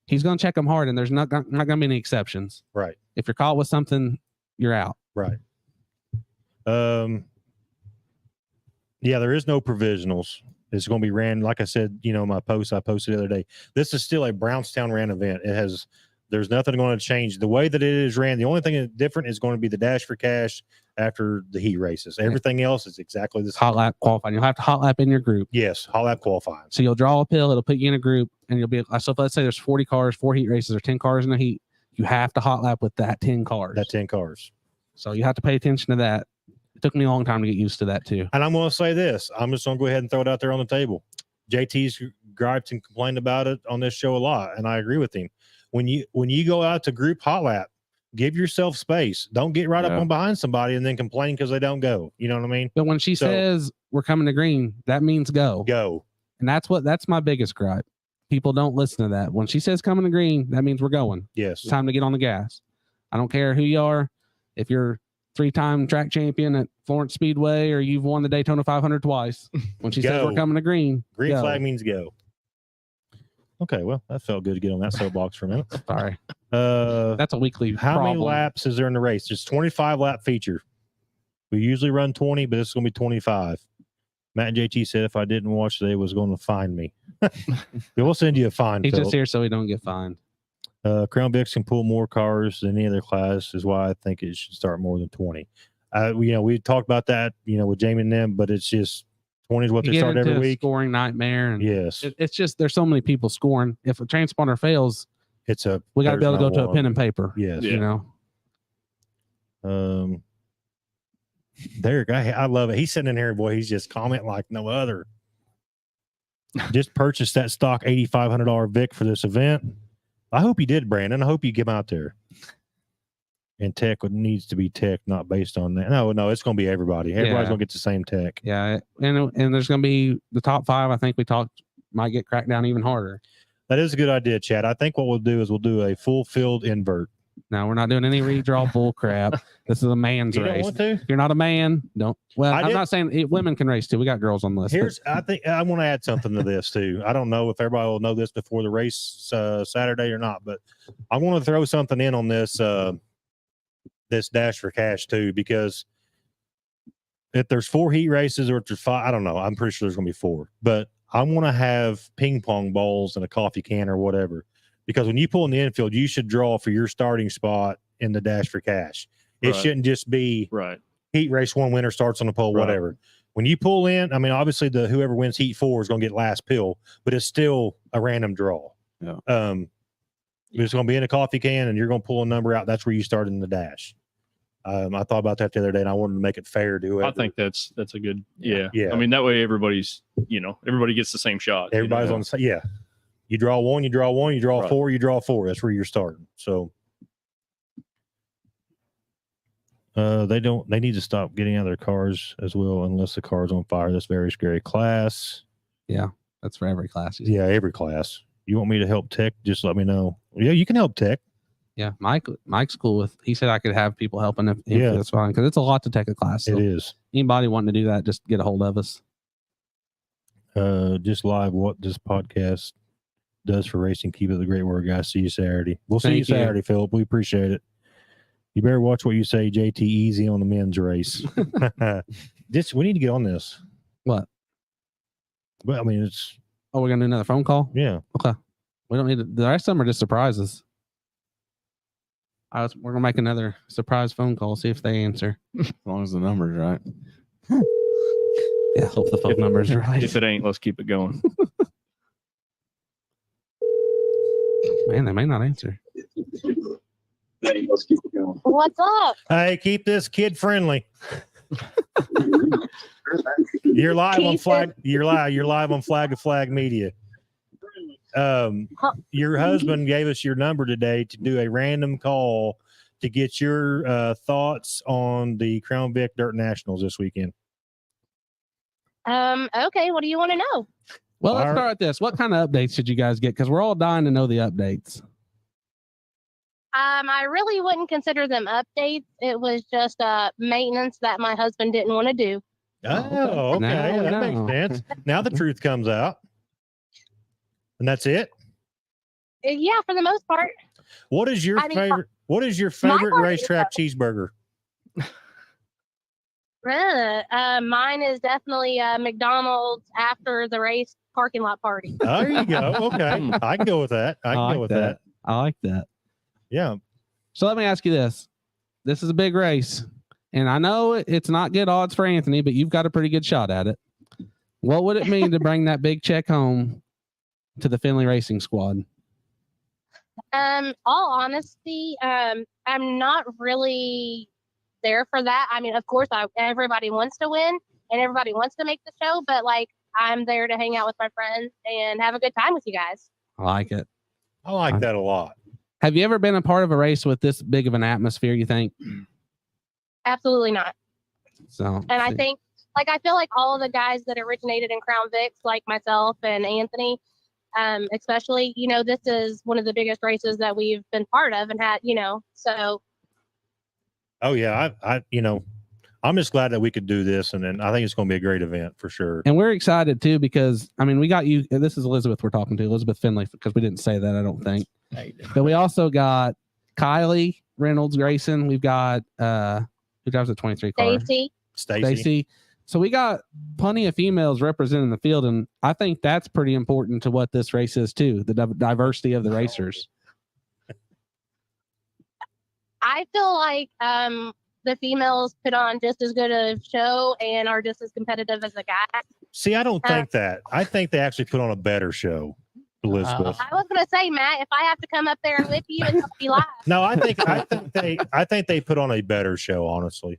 he's gonna check them hard, and there's not gonna be any exceptions. Right. If you're caught with something, you're out. Right. Yeah, there is no provisionals. It's going to be ran, like I said, my post I posted the other day. This is still a Brownstown ran event. There's nothing going to change. The way that it is ran, the only thing that's different is going to be the Dash for Cash after the heat races. Everything else is exactly the same. Hot lap qualifying. You'll have to hot lap in your group. Yes, hot lap qualifying. So you'll draw a pill. It'll put you in a group, and you'll be. So if let's say there's 40 cars, 4 heat races, or 10 cars in a heat. You have to hot lap with that 10 cars. That 10 cars. So you have to pay attention to that. It took me a long time to get used to that too. And I'm going to say this. I'm just going to go ahead and throw it out there on the table. JT's griped and complained about it on this show a lot, and I agree with him. When you go out to group hot lap, give yourself space. Don't get right up on behind somebody and then complain because they don't go. You know what I mean? But when she says we're coming to green, that means go. Go. And that's my biggest gripe. People don't listen to that. When she says coming to green, that means we're going. Yes. It's time to get on the gas. I don't care who you are. If you're 3-time track champion at Florence Speedway or you've won the Daytona 500 twice, when she says we're coming to green, green flag means go. Okay, well, that felt good to get on that soapbox for a minute. Sorry. That's a weekly How many laps is there in the race? There's 25 lap feature. We usually run 20, but it's going to be 25. Matt and JT said if I didn't watch today, it was going to fine me. We'll send you a fine. He's just here so he don't get fined. Crown Vics can pull more cars than any other class, is why I think it should start more than 20. We talked about that, with Jamie and them, but it's just 20 is what they start every week. Scoring nightmare. And yes, it's just there's so many people scoring. If a transponder fails, we got to be able to go to a pen and paper. Yes, Derek, I love it. He's sitting in here, boy. He's just commenting like no other. Just purchased that stock $8,500 Vic for this event. I hope you did, Brandon. I hope you get out there. And tech needs to be tech, not based on that. No, it's going to be everybody. Everybody's going to get the same tech. Yeah, and there's going to be the top 5. I think we might get cracked down even harder. That is a good idea, Chad. I think what we'll do is we'll do a full field invert. No, we're not doing any redraw bull crap. This is a man's you race. Don't want to? If you're not a man, don't. Well, I'm not saying women can race too. We got girls on the list. I think I want to add something to this too. I don't know if everybody will know this before the race Saturday or not, but I want to throw something in on this this Dash for Cash too, because if there's 4 heat races or if there's 5, I don't know. I'm pretty sure there's going to be 4, but I want to have ping pong balls and a coffee can or whatever. Because when you pull in the infield, you should draw for your starting spot in the Dash for Cash. It shouldn't just be heat race 1 winner starts on the pole, whatever. When you pull in, I mean, obviously whoever wins heat 4 is going to get last pill, but it's still a random draw. Yeah. It's going to be in a coffee can, and you're going to pull a number out. That's where you start in the Dash. I thought about that the other day, and I wanted to make it fair to whoever. I think that's a good, yeah. I mean, that way everybody's, everybody gets the same shot. Everybody's on the same, yeah. You draw 1, you draw 1, you draw 4, you draw 4. That's where you're starting. So they need to stop getting out of their cars as well, unless the car's on fire. That's very scary. Class. Yeah, that's for every class. Yeah, every class. You want me to help tech? Just let me know. Yeah, you can help tech. Yeah, Mike's cool with. He said I could have people helping if that's fine, because it's a lot to take a class. So it is. Anybody wanting to do that, just get a hold of us. Just live what this podcast does for racing. Keep it the great word, guys. See you Saturday. We'll see you Saturday, Philip. We appreciate it. You better watch what you say, JT. Easy on the men's race. We need to get on this. What? Well, I mean, it's. Oh, we're gonna do another phone call. Yeah. Okay. We don't need to. The rest of them are just surprises. We're gonna make another surprise phone call. See if they answer. As long as the number's right. Yeah. Hope the phone number's right. If it ain't, let's keep it going. Man, they may not answer. What's up? Hey, keep this kid friendly. You're live on Flag. You're live on Flag to Flag Media. Your husband gave us your number today to do a random call to get your thoughts on the Crown Vic Dirt Nationals this weekend. Okay. What do you want to know? Well, let's start with this. What kind of updates did you guys get? Because we're all dying to know the updates. I really wouldn't consider them updates. It was just maintenance that my husband didn't want to do. Oh, okay. Now we That makes know. sense. Now the truth comes out. And that's it? Yeah, for the most part. What is your I mean, favorite? What is your my favorite part racetrack cheeseburger? Mine is definitely McDonald's after the race parking lot party. There you go. Okay. I can go with that. I can like go with that. I like that. Yeah. So let me ask you this. This is a big race. And I know it's not good odds for Anthony, but you've got a pretty good shot at it. What would it mean to bring that big check home to the Finley Racing Squad? All honesty, I'm not really there for that. I mean, of course, everybody wants to win and everybody wants to make the show, but like I'm there to hang out with my friends and have a good time with you guys. I like it. I like that a lot. Have you ever been a part of a race with this big of an atmosphere, you think? Absolutely not. So, And I think, like, I feel like all of the guys that originated in Crown Vics, like myself and Anthony, especially, you know, this is one of the biggest races that we've been part of and had, you know, so. Oh yeah. I'm just glad that we could do this. And then I think it's going to be a great event for sure. and we're excited too, because I mean, we got you. This is Elizabeth we're talking to, Elizabeth Finley, because we didn't say that, I don't think. But we also got Kylie Reynolds Grayson. We've got, who drives the 23 car? Stacy. So we got plenty of females representing the field, and I think that's pretty important to what this race is too, the diversity of the racers. I feel like the females put on just as good a show and are just as competitive as the guys. See, I don't think that. I think they actually put on a better show, Elizabeth. I was gonna say, Matt, if I have to come up there and whip you and help you live. No, I think they put on a better show, honestly.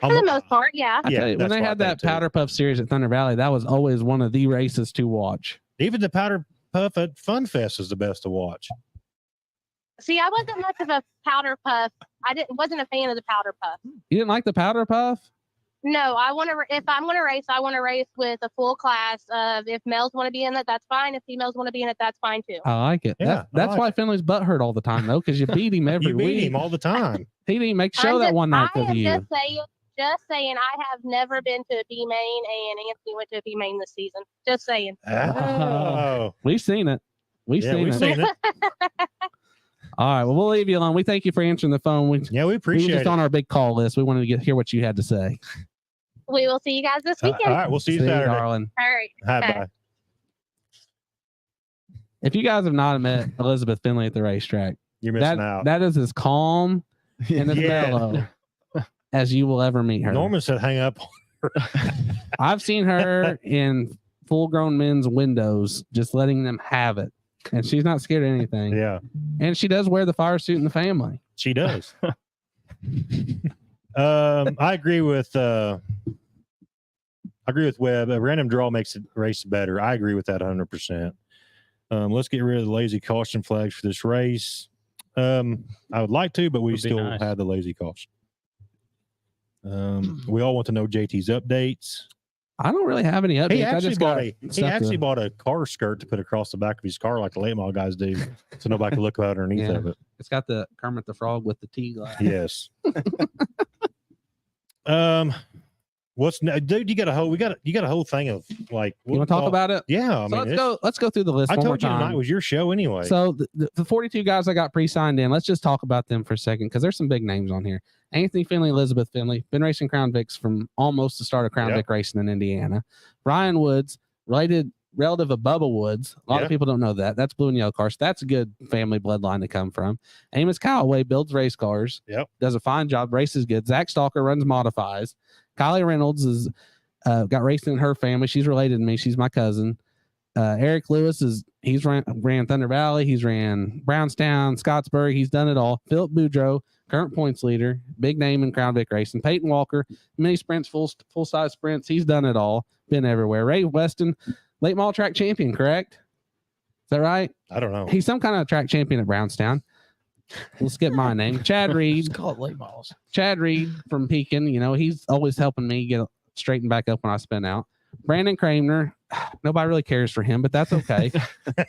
For the most part, yeah. I tell you, when that's they what had I that think, too. Powder Puff series at Thunder Valley, that was always one of the races to watch. Even the Powder Puff at Fun Fest is the best to watch. See, I wasn't much of a powder puff. Wasn't a fan of the powder puff. You didn't like the Powder Puff? No, if I'm going to race, I want to race with a full class of, if males want to be in it, that's fine. If females want to be in it, that's fine too. I like it. Yeah, That's why Finley's butt hurt all the time, though, because you beat him every You week. beat him all the time. He didn't make show that one night I with am you. just saying, I have never been to a B main, and Anthony went to a B main this season. Just saying. Oh, We've seen it. We've yeah, seen we've it. seen it. All right. Well, we'll leave you alone. We thank you for answering the phone. We Yeah, we were appreciate just it. on our big call list. We wanted to hear what you had to say. We will see you guys this weekend. All right, we'll see you See you, Saturday. darling. All right. Hi, Bye. bye. If you guys have not met Elizabeth Finley at the racetrack, You're missing out. that is as calm and as Yeah. mellow as you will ever meet her. Norman said hang up. I've seen her in full-grown men's windows, just letting them have it, and she's not scared of anything. Yeah, And she does wear the fire suit in the family. she does. I agree with Webb. A random draw makes the race better. I agree with that 100%. Let's get rid of the lazy caution flags for this race. I would like to, but we Would be still nice. have the lazy caution. We all want to know JT's updates. I don't really have any updates. He I actually just bought got he stuff actually to- bought a car skirt to put across the back of his car like the late model guys do, so nobody can look underneath Yeah. of it. It's got the Kermit the Frog with the tea glass. Yes. Dude? You got a whole thing of like. You want to talk about it? Yeah, I So mean, let's go through the list I one more told you tonight time. was your show anyway. So the 42 guys I got pre-signed in, let's just talk about them for a second, because there's some big names on here. Anthony Finley, Elizabeth Finley, been racing Crown Vics from almost the start of Crown Yep. Vic racing in Indiana. Brian Woods, relative of Bubba Woods. A lot Yeah. of people don't know that. That's blue and yellow cars. That's a good family bloodline to come from. Amos Calloway builds race cars. Yep. Does a fine job. Races good. Zach Stalker runs modifies. Kylie Reynolds is got racing in her family. She's related to me. She's my cousin. Eric Lewis he's ran Thunder Valley. He's ran Brownstown, Scottsburg. He's done it all. Philip Boudreaux, current points leader, big name in Crown Vic racing. Peyton Walker, mini sprints, full size sprints. He's done it all. Been everywhere. Ray Weston, late model track champion, correct? Is that right? I don't know. He's some kind of track champion at Brownstown. We'll skip my name. Chad Reed. Just call it late models. Chad Reed from Pekin. You know, he's always helping me get straightened back up when I spin out. Brandon Kramer, nobody really cares for him, but that's okay.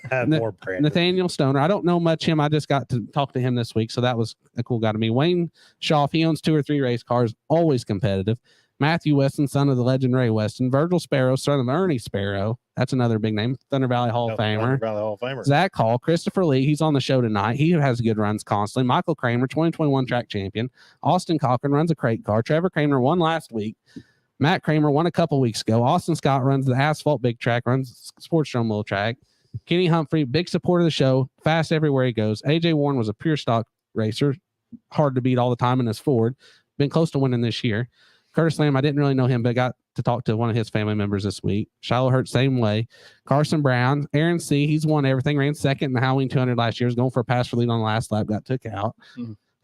Poor Brandon. Nathaniel Stoner, I don't know much him. I just got to talk to him this week, so that was a cool guy to me. Wayne Schaff, he owns 2 or 3 race cars, always competitive. Matthew Weston, son of the legend Ray Weston. Virgil Sparrow, son of Ernie Sparrow. That's another big name. Thunder Valley Hall of Famer. Thunder Valley Hall of Famer. Zach Hall, Christopher Lee, he's on the show tonight. He has good runs constantly. Michael Kramer, 2021 track champion. Austin Cochran runs a crate car. Trevor Kramer won last week. Matt Kramer won a couple weeks ago. Austin Scott runs the asphalt big track, runs Sportstrom little track. Kenny Humphrey, big supporter of the show, fast everywhere he goes. AJ Warren was a pure stock racer, hard to beat all the time in his Ford. Been close to winning this year. Curtis Lamb, I didn't really know him, but got to talk to one of his family members this week. Shiloh Hurt, same way. Carson Brown, Aaron C., he's won everything. Ran second in the Halloween 200 last year. Was going for a pass for lead on the last lap, got took out.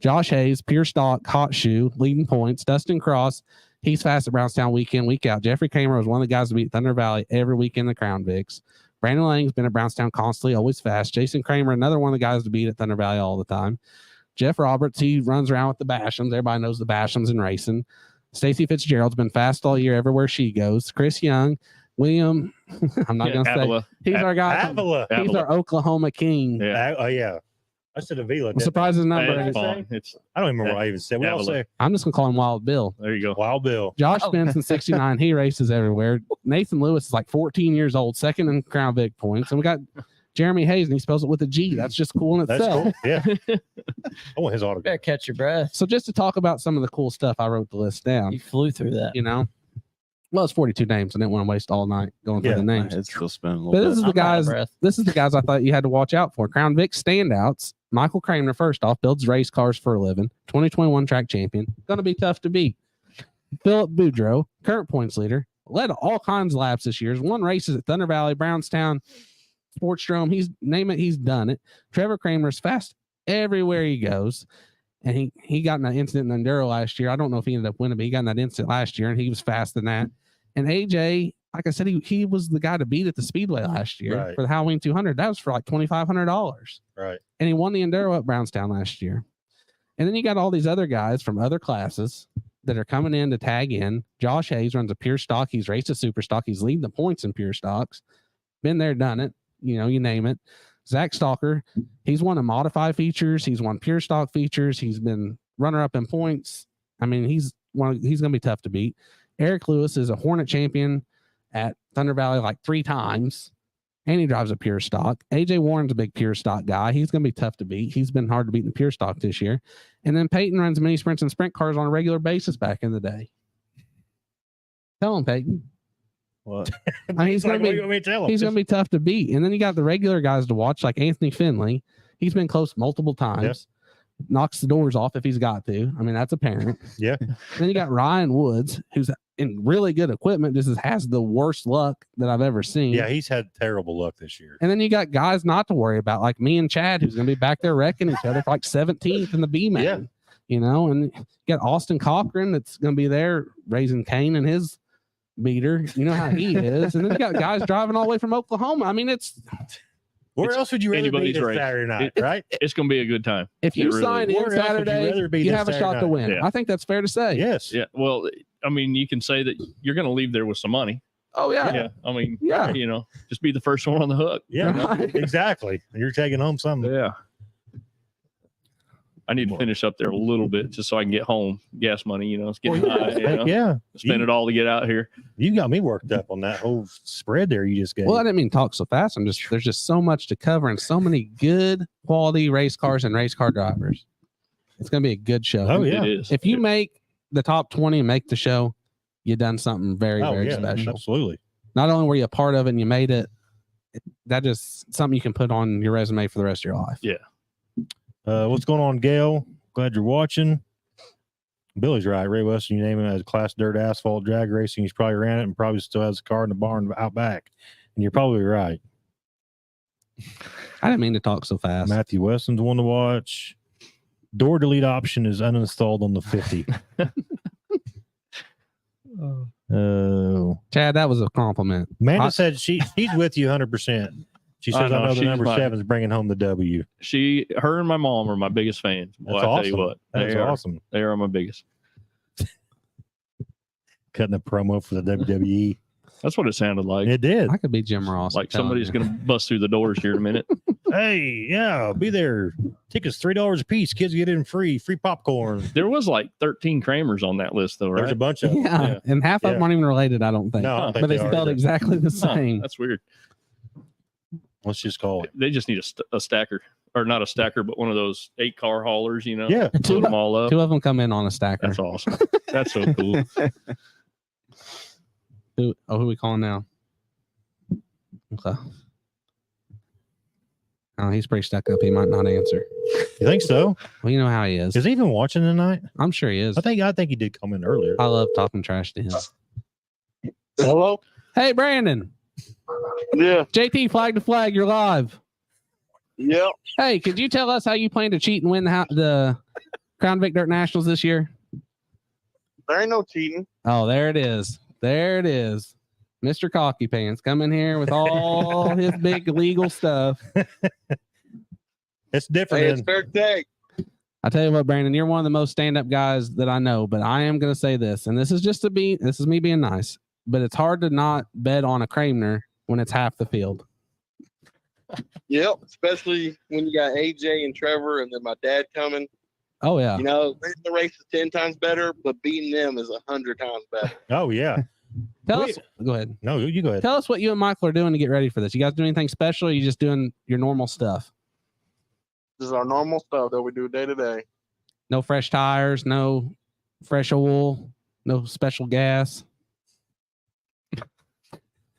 Josh Hayes, pure stock, hot shoe, leading points. Dustin Cross, he's fast at Brownstown week in, week out. Jeffrey Kramer was one of the guys to beat Thunder Valley every week in the Crown Vics. Brandon Lang's been at Brownstown constantly, always fast. Jason Kramer, another one of the guys to beat at Thunder Valley all the time. Jeff Roberts, he runs around with the Bashams. Everybody knows the Bashams in racing. Stacy Fitzgerald's been fast all year everywhere she goes. Chris Young, William, I'm not going to say. He's our guy. Avila. He's our Oklahoma king. Yeah. Oh, yeah. I said Avila. I'm surprised his number. It's ain't- fine. It's I don't even remember what I even said. We all Avila. say I'm just going to call him Wild Bill. there you go. Wild Bill. Josh Oh. Benson, 69. He races everywhere. Nathan Lewis is like 14 years old, second in Crown Vic points. And we got Jeremy Hayes, and he spells it with a G. That's just cool in That's itself. cool. Yeah. I want his autograph. Better catch your breath. So just to talk about some of the cool stuff, I wrote the list down. You flew through that. You know, well, it's 42 names. I didn't want to waste all night going through Yeah, the My names. head's still spinning a But little this is bit. the I'm out of guys. breath. This is the guys I thought you had to watch out for. Crown Vic standouts. Michael Kramer, first off, builds race cars for a living. 2021 track champion. Going to be tough to beat. Philip Boudreau, current points leader, led all kinds of laps this year. Has won races at Thunder Valley, Brownstown, Sportstrom. He's name it. He's done it. Trevor Kramer's fast everywhere he goes. And he got in that incident in Enduro last year. I don't know if he ended up winning, but he got in that incident last year, and he was faster than that. And AJ, like I said, he was the guy to beat at the Speedway last year Right. for the Halloween 200. That was for like $2,500. Right. And he won the Enduro at Brownstown last year. And then you got all these other guys from other classes that are coming in to tag in. Josh Hayes runs a pure stock. He's raced a super stock. He's leading the points in pure stocks. Been there, done it. You know, you name it. Zach Stalker, he's won a modified features. He's won pure stock features. He's been runner up in points. I mean, he's going to be tough to beat. Eric Lewis is a Hornet champion at Thunder Valley like 3 times, and he drives a pure stock. AJ Warren's a big pure stock guy. He's going to be tough to beat. He's been hard to beat in the pure stock this year. And then Peyton runs mini sprints and sprint cars on a regular basis back in the day. Tell him, Peyton. What? I mean, he's going What do to you want me to tell him? be tough to beat. And then you got the regular guys to watch, like Anthony Finley. He's been close multiple times. Knocks the doors off if he's got to. I mean, that's apparent. Yeah. Then you got Ryan Woods, who's in really good equipment, just has the worst luck that I've ever seen. Yeah, he's had terrible luck this year. And then you got guys not to worry about, like me and Chad, who's going to be back there wrecking each other for like 17th in the B man. Yeah. You know, and you got Austin Cochran that's going to be there raising Kane and his beater. You know how he is. And then you got guys driving all the way from Oklahoma. I mean, Where else would you rather be anybody's this race. Saturday night, right? It's going to be a good time. if you It really sign is. in Where else would you rather Saturday, be you this have a shot Saturday to night? win. Yeah. I think that's fair to say. Yes. Yeah. Well, I mean, you can say that you're going to leave there with some money. Oh, yeah. Yeah. I mean, Yeah. you know, just be the first one on the hook. Yeah, Right. exactly. You're taking home something. Yeah. I need to finish up there a little bit just so I can get home. Gas money, you know, it's getting high. You Heck know, yeah. spend it all to get out here. You got me worked up on that whole spread there you just gave. Well, I didn't mean to talk so fast. There's just so much to cover and so many good quality race cars and race car drivers. It's going to be a good show. Oh, yeah. It is. If you make the top 20 and make the show, you done something very, Oh, very yeah, special. absolutely. Not only were you a part of it and you made it, that just something you can put on your resume for the rest of your life. Yeah. What's going on, Gail? Glad you're watching. Billy's right. Ray Weston, you name him as class dirt asphalt drag racing. He's probably ran it and probably still has a car in the barn out back. And you're probably right. I didn't mean to talk so fast. Matthew Weston's one to watch. Door delete option is uninstalled on the 50. Chad, that was a compliment. Amanda said she's with you 100%. She says, I know the she's number my- 7 is bringing home the W. Her and my mom are my biggest fans. Well, That's I tell you awesome. what, That's awesome. They are my biggest. Cutting a promo for the WWE. That's what it sounded like. It did. I could be Jim Ross. Like somebody's going to bust through the doors here in a minute. Hey, yeah, I'll be there. Tickets $3 a piece. Kids get in free popcorn. There was like 13 Kramers on that list, though, right? There's a bunch of them. Yeah, and half of them aren't even related, I don't think. No, I don't think but they they are spelled either. exactly the Huh, same. that's weird. Let's just call it. They just need a stacker, or not a stacker, but one of those 8-car haulers, you know? Yeah. Load them all up. Two of them come in on a stacker. That's awesome. That's so cool. Who are we calling now? Okay. Oh, he's pretty stuck up. He might not answer. You think so? Well, you know how he is. Is he even watching tonight? I'm sure he is. I think he did come in earlier. I love talking trash to him. Hello? Hey, Brandon. Yeah. JT, flag to flag. You're live. Yep. Hey, could you tell us how you plan to cheat and win the Crown Vic Dirt Nationals this year? There ain't no cheating. Oh, there it is. There it is. Mr. Cocky Pants coming here with all his big legal stuff. It's different. Hey, it's fair tech. I tell you what, Brandon, you're one of the most stand-up guys that I know, but I am going to say this, and this is me being nice, but it's hard to not bet on a Kramer when it's half the field. Yep. Especially when you got AJ and Trevor and then my dad coming. Oh, yeah. You know, winning the race is 10 times better, but beating them is 100 times better. Oh, yeah. Go ahead. No, you go ahead. Tell us what you and Michael are doing to get ready for this. You guys do anything special, or are you just doing your normal stuff? This is our normal stuff that we do day to day. No fresh tires, no fresh oil, no special gas.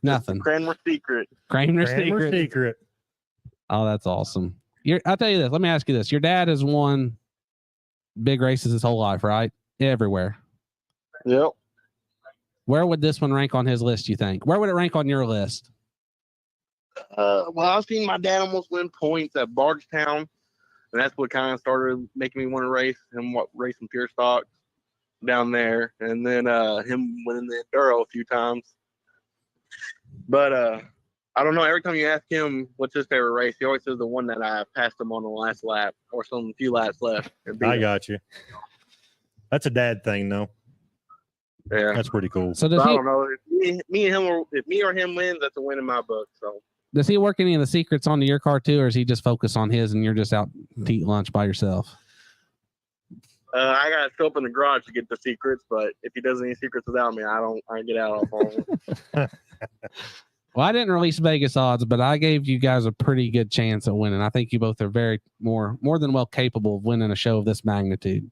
Nothing. Kramer secret. Kramer Kramer secret. Oh, that's awesome. I'll tell you this. Let me ask you this. Your dad has won big races his whole life, right? Everywhere. Yep. Where would this one rank on his list, you think? Where would it rank on your list? Well, I've seen my dad almost win points at Bardstown, and that's what kind of started making me want to race some pure stocks down there, and then him winning the Enduro a few times. But I don't know. Every time you ask him what's his favorite race, he always says the one that I passed him on the last lap or some few laps left. I got you. That's a dad thing, though. Yeah. That's pretty cool. So I don't know. If me or him wins, that's a win in my book. So does he work any of the secrets onto your car too, or is he just focused on his and you're just out to eat lunch by yourself? I gotta show up in the garage to get the secrets, but if he does any secrets without me, I get out of home. Well, I didn't release Vegas odds, but I gave you guys a pretty good chance at winning. I think you both are very more than well capable of winning a show of this magnitude.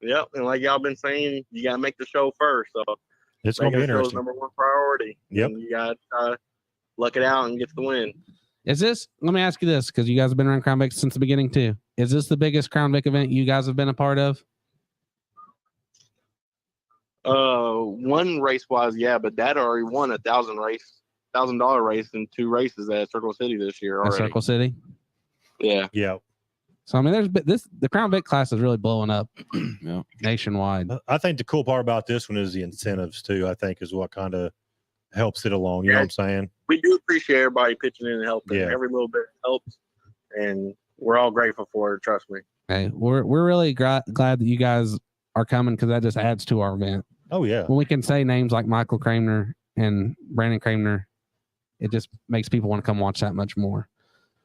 Yep, and like y'all been saying, you gotta make the show first. So It's going to be interesting. Number one priority. Yep. And you gotta luck it out and get the win. Is this? Let me ask you this, because you guys have been around Crown Vic since the beginning too. Is this the biggest Crown Vic event you guys have been a part of? One race wise, yeah, but Dad already won $1,000 race in 2 races at Circle City this year At already. Circle City. Yeah. Yeah. So I mean, the Crown Vic class is really blowing up Yeah. nationwide. I think the cool part about this one is the incentives, too, I think is what kind of helps it along. You know what I'm saying? We do appreciate everybody pitching in and helping. Yeah. Every little bit helps, and we're all grateful for it. Trust me. Hey, we're really glad that you guys are coming, because that just adds to our event. Oh, yeah. When we can say names like Michael Kramer and Brandon Kramer, it just makes people want to come watch that much more.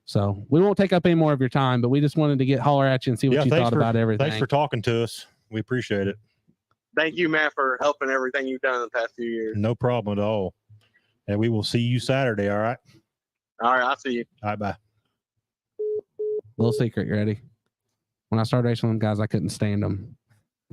So we won't take up any more of your time, but we just wanted to holler at you and see what you thought about everything. Thanks for talking to us. We appreciate it. Thank you, Matt, for helping everything you've done in the past few years. No problem at all. And we will see you Saturday, all right? All right, I'll see you. All right, bye. Little secret, you ready? When I started racing with them guys, I couldn't stand them.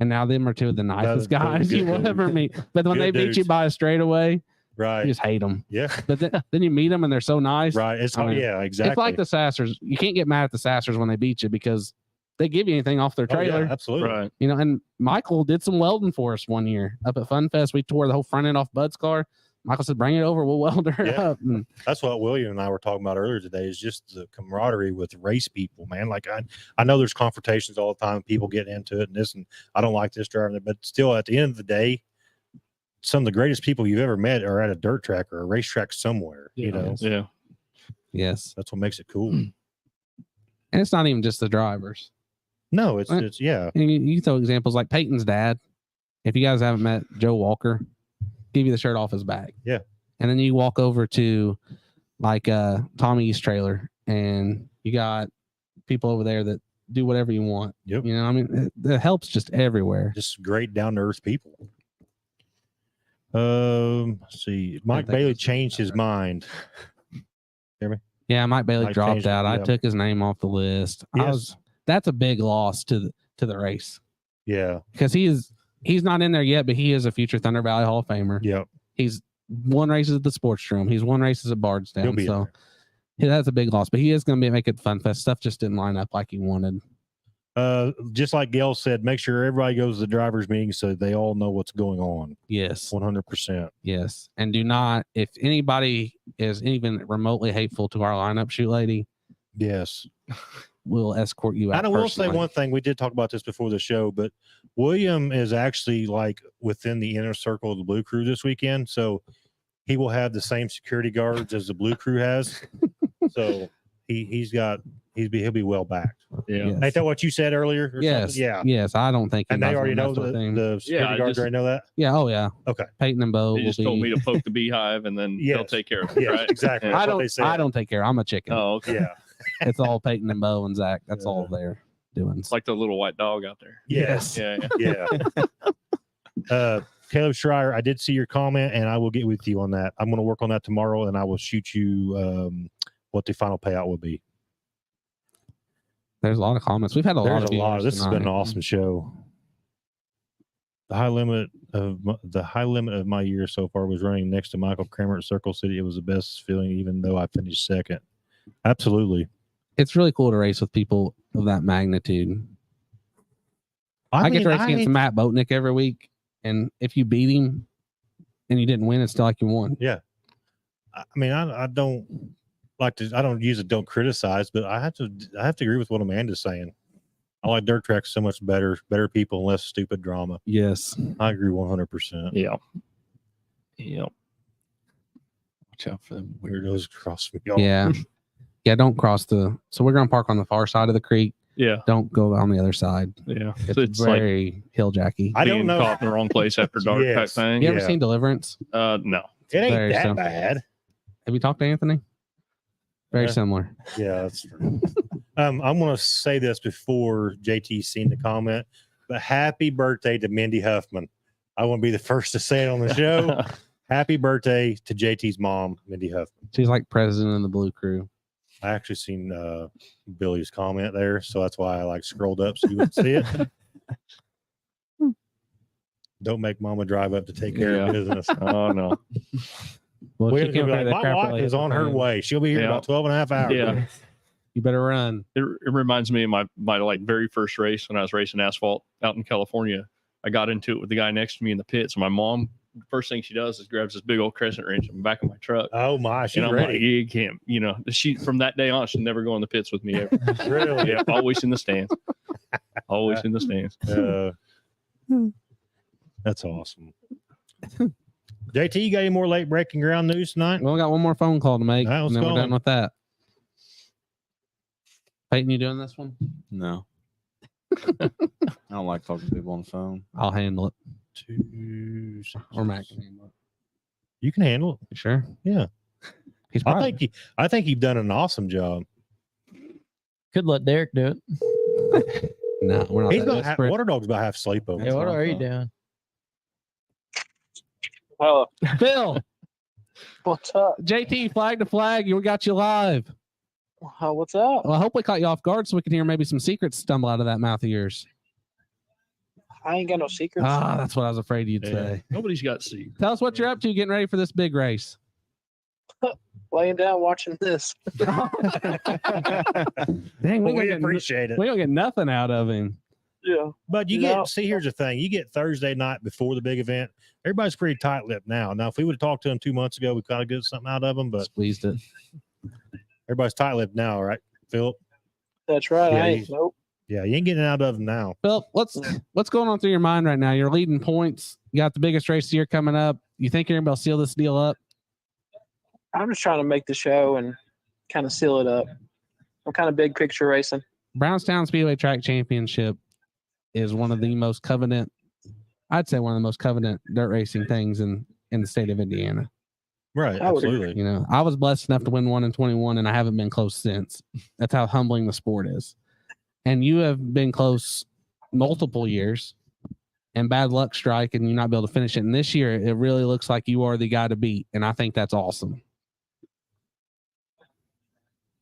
And now them are two of the nicest Those guys you will good ever meet. But when Good they beat you dudes. by a straightaway, Right. you just hate them. Yeah. But then you meet them and they're so nice. Right. It's I mean, yeah, exactly. It's like the Sassers. You can't get mad at the Sassers when they beat you, because they give you anything off their Oh, yeah, trailer. absolutely. Right. You know, and Michael did some welding for us one year up at Fun Fest. We tore the whole front end off Bud's car. Michael said, "Bring it over. We'll weld her Yeah. up." And That's what William and I were talking about earlier today, is just the camaraderie with race people, man. Like I know there's confrontations all the time, people get into it and this, and I don't like this driving it, but still at the end of the day, some of the greatest people you've ever met are at a dirt track or a racetrack somewhere. You know, Yeah. yes, that's what makes it cool. and it's not even just the drivers. No, it's Right. yeah. And you throw examples like Peyton's dad. If you guys haven't met Joe Walker, give you the shirt off his back. Yeah. And then you walk over to like Tommy's trailer, and you got people over there that do whatever you want. Yep. You know, I mean, it helps just everywhere. Just great down to earth people. Let's see. Mike Bailey changed his mind. Hear me? Yeah, Mike Bailey Mike dropped changed it, out. I yeah. took his name off the list. Yes. That's a big loss to the race, Yeah. because he's not in there yet, but he is a future Thunder Valley Hall of Famer. Yep. He's won races at the Sports Room. He's won races at Bardstown. He'll be So there. yeah, that's a big loss. But he is going to make it Fun Fest. Stuff just didn't line up like he wanted. Just like Gail said, make sure everybody goes to the drivers' meeting so they all know what's going on. Yes. 100%. Yes. And do not, if anybody is even remotely hateful to our lineup shoot lady, Yes. we'll escort you out. And I will say personally. one thing. We did talk about this before the show, but William is actually like within the inner circle of the Blue Crew this weekend. So he will have the same security guards as the Blue Crew has. So he'll be well backed. Yeah. Yes. Ain't that what you said earlier? Or Yes. something? Yeah. Yes. I don't think. And they anybody's already gonna know mess with him. the security I guards just- already know that. Yeah. Oh yeah. Okay. Peyton and Bo. They just told me to poke the beehive, and then they'll Yes. take care of it. Yes, Right? exactly. Yeah. That's what they said. I don't take care. I'm a chicken. Oh, okay. Yeah. It's all Peyton and Bo and Zach. That's all they're doing. It's like the little white dog out there. Yes. Yeah. Yeah. Yeah. Caleb Schreier, I did see your comment, and I will get with you on that. I'm going to work on that tomorrow, and I will shoot you what the final payout will be. There's a lot of comments. We've had a lot There's of a lot. viewers This has been an tonight. awesome show. The high limit of my year so far was running next to Michael Kramer at Circle City. It was the best feeling, even though I finished second. Absolutely. It's really cool to race with people of that magnitude. I get to race against Matt Boatnick every week, and if you beat him and you didn't win, it's still like you won. Yeah. I mean, I don't like to. I don't use it. Don't criticize, but I have to agree with what Amanda's saying. I like dirt tracks so much better people, and less stupid drama. Yes. I agree 100%. Yeah. Yeah. Watch out for them. Weirdos across me. Yeah. Yeah. Don't cross so we're going to park on the far side of the creek. Yeah. Don't go on the other side. Yeah. It's very hill jacky. I don't being know. caught in the wrong place after dark type Yes. thing. You ever Yeah. seen Deliverance? No. It ain't Very that simple. bad. Have you talked to Anthony? Very Yeah. similar. Yeah, that's true. I'm going to say this before JT's seen the comment, but happy birthday to Mindy Huffman. I want to be the first to say it on the show. Happy birthday to JT's mom, Mindy Huffman. She's like president of the Blue Crew. I actually seen Billy's comment there, so that's why I scrolled up so you would see it. Don't make mama drive up to take care of business. Oh no. Well, We're she gonna can't be pay like, the my crap wife related is on her fans. way. She'll be here in Yeah. about 12 and a half hours. Yeah. You better run. It reminds me of my very first race when I was racing asphalt out in California. I got into it with the guy next to me in the pits. And my mom, first thing she does is grabs this big old crescent wrench in the back of my truck. Oh my, she's And I'm ready. like, you can't, she from that day on, she'll never go in the pits with me ever. Really? Yeah, always in the stands. Always in the stands. That's awesome. JT, you got any more late breaking ground news tonight? We only got one more phone call to make, All right, and let's then we're go. done with that. Peyton, you doing this one? No. I don't like talking to people on the phone. I'll handle it. 2, 6, Or Matt can handle it. You can handle it. You sure? Yeah. He's I probably, think you've done an awesome job. Could let Derek do it. no, we're not He's that about desperate. Water Dog's about half asleep over. Hey, what what I are you thought. doing? Hello. Phil, What's up? JT, flag to flag. We got you live. What's up? Well, I hope we caught you off guard so we can hear maybe some secrets stumble out of that mouth of yours. I ain't got no secrets. That's what I was afraid you'd Yeah. say. Nobody's got secrets. Tell us what you're up to getting ready for this big race. Laying down watching this. Dang, Well, we we appreciate it. don't get nothing out of him. Yeah. But you No. get, see, here's the thing. You get Thursday night before the big event. Everybody's pretty tight-lipped now. Now, if we would have talked to them 2 months ago, we kind of get something out of them, but Squeezed it. everybody's tight-lipped now, right, Philip? That's right. Yeah, I ain't. Nope. Yeah, you ain't getting out of them now. Phil, what's going on through your mind right now? You're leading points. You got the biggest race of the year coming up. You think you're going to be able to seal this deal up? I'm just trying to make the show and kind of seal it up. I'm kind of big picture racing. Brownstown Speedway Track Championship is one of the most covenant, I'd say one of the most covenant dirt racing things in in the state of Indiana. Right. I would agree. Absolutely. You know, I was blessed enough to win one in 21, and I haven't been close since. That's how humbling the sport is. And you have been close multiple years, and bad luck strike, and you not be able to finish it. And this year, it really looks like you are the guy to beat, and I think that's awesome.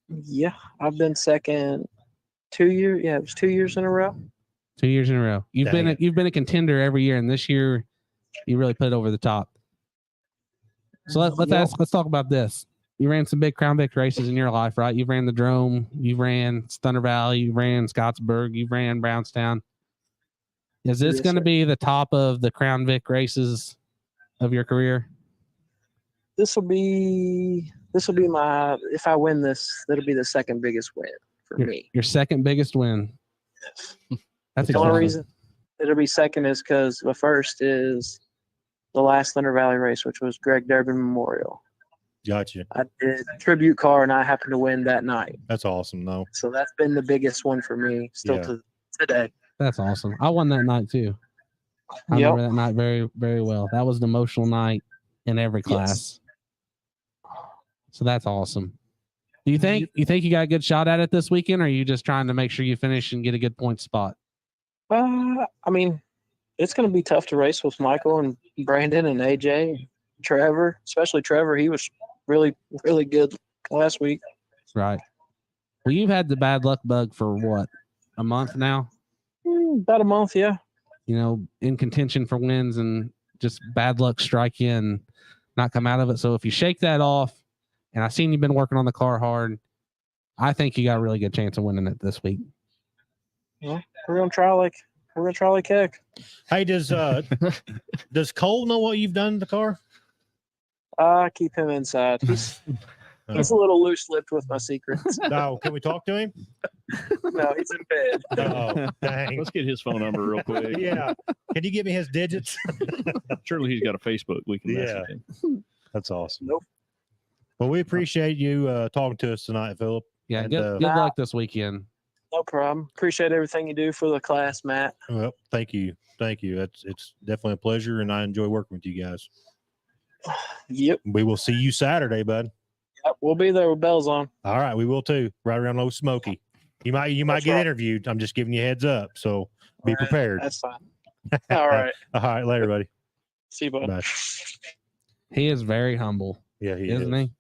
Yeah, I've been second 2 years. Yeah, it was 2 years in a row. 2 years in a row. You've been a contender every year, and this year, you really put it over the top. So let's talk about this. You ran some big Crown Vic races in your life, right? You've ran the Drome, you ran Thunder Valley, you ran Scottsburg, you ran Brownstown. Is this going to be the top of the Crown Vic races of your career? This will be my, if I win this, that'll be the second biggest win for me. Your second biggest win. That's The only reason it'll be second is because the first is the last Thunder Valley race, which was Greg Durbin Memorial. Gotcha. I did tribute car, and I happened to win that night. That's awesome, though. So that's been the biggest one for me still to today. That's awesome. I won that night too. I remember that night very, very well. That was an emotional night in every class. So that's awesome. Do you think you got a good shot at it this weekend, or are you just trying to make sure you finish and get a good point spot? I mean, it's going to be tough to race with Michael and Brandon and AJ, Trevor, especially Trevor. He was really, really good last week. Right. Well, you've had the bad luck bug for what, a month now? About a month, yeah. You know, in contention for wins and just bad luck strike in, not come out of it. So if you shake that off, and I've seen you've been working on the car hard, I think you got a really good chance of winning it this week. Yeah, we're gonna try like heck. Hey, does Cole know what you've done to the car? I keep him inside. He's a little loose-lipped with my secrets. No, can we talk to him? No, he's in bed. Oh, dang. Let's get his phone number real quick. Yeah. Can you give me his digits? Surely he's got a Facebook. We can message him. That's awesome. Nope. Well, we appreciate you talking to us tonight, Philip. Yeah, And, good luck this weekend. No problem. Appreciate everything you do for the class, Matt. Well, thank you. It's definitely a pleasure, and I enjoy working with you guys. Yep. We will see you Saturday, bud. Yep, we'll be there with bells on. All right, we will too. Right around Old Smoky. You might get interviewed. I'm just giving you a heads up, so be prepared. That's fine. All right. All right, later, buddy. See you, bud. Bye. He is very humble, Yeah, he isn't is. he?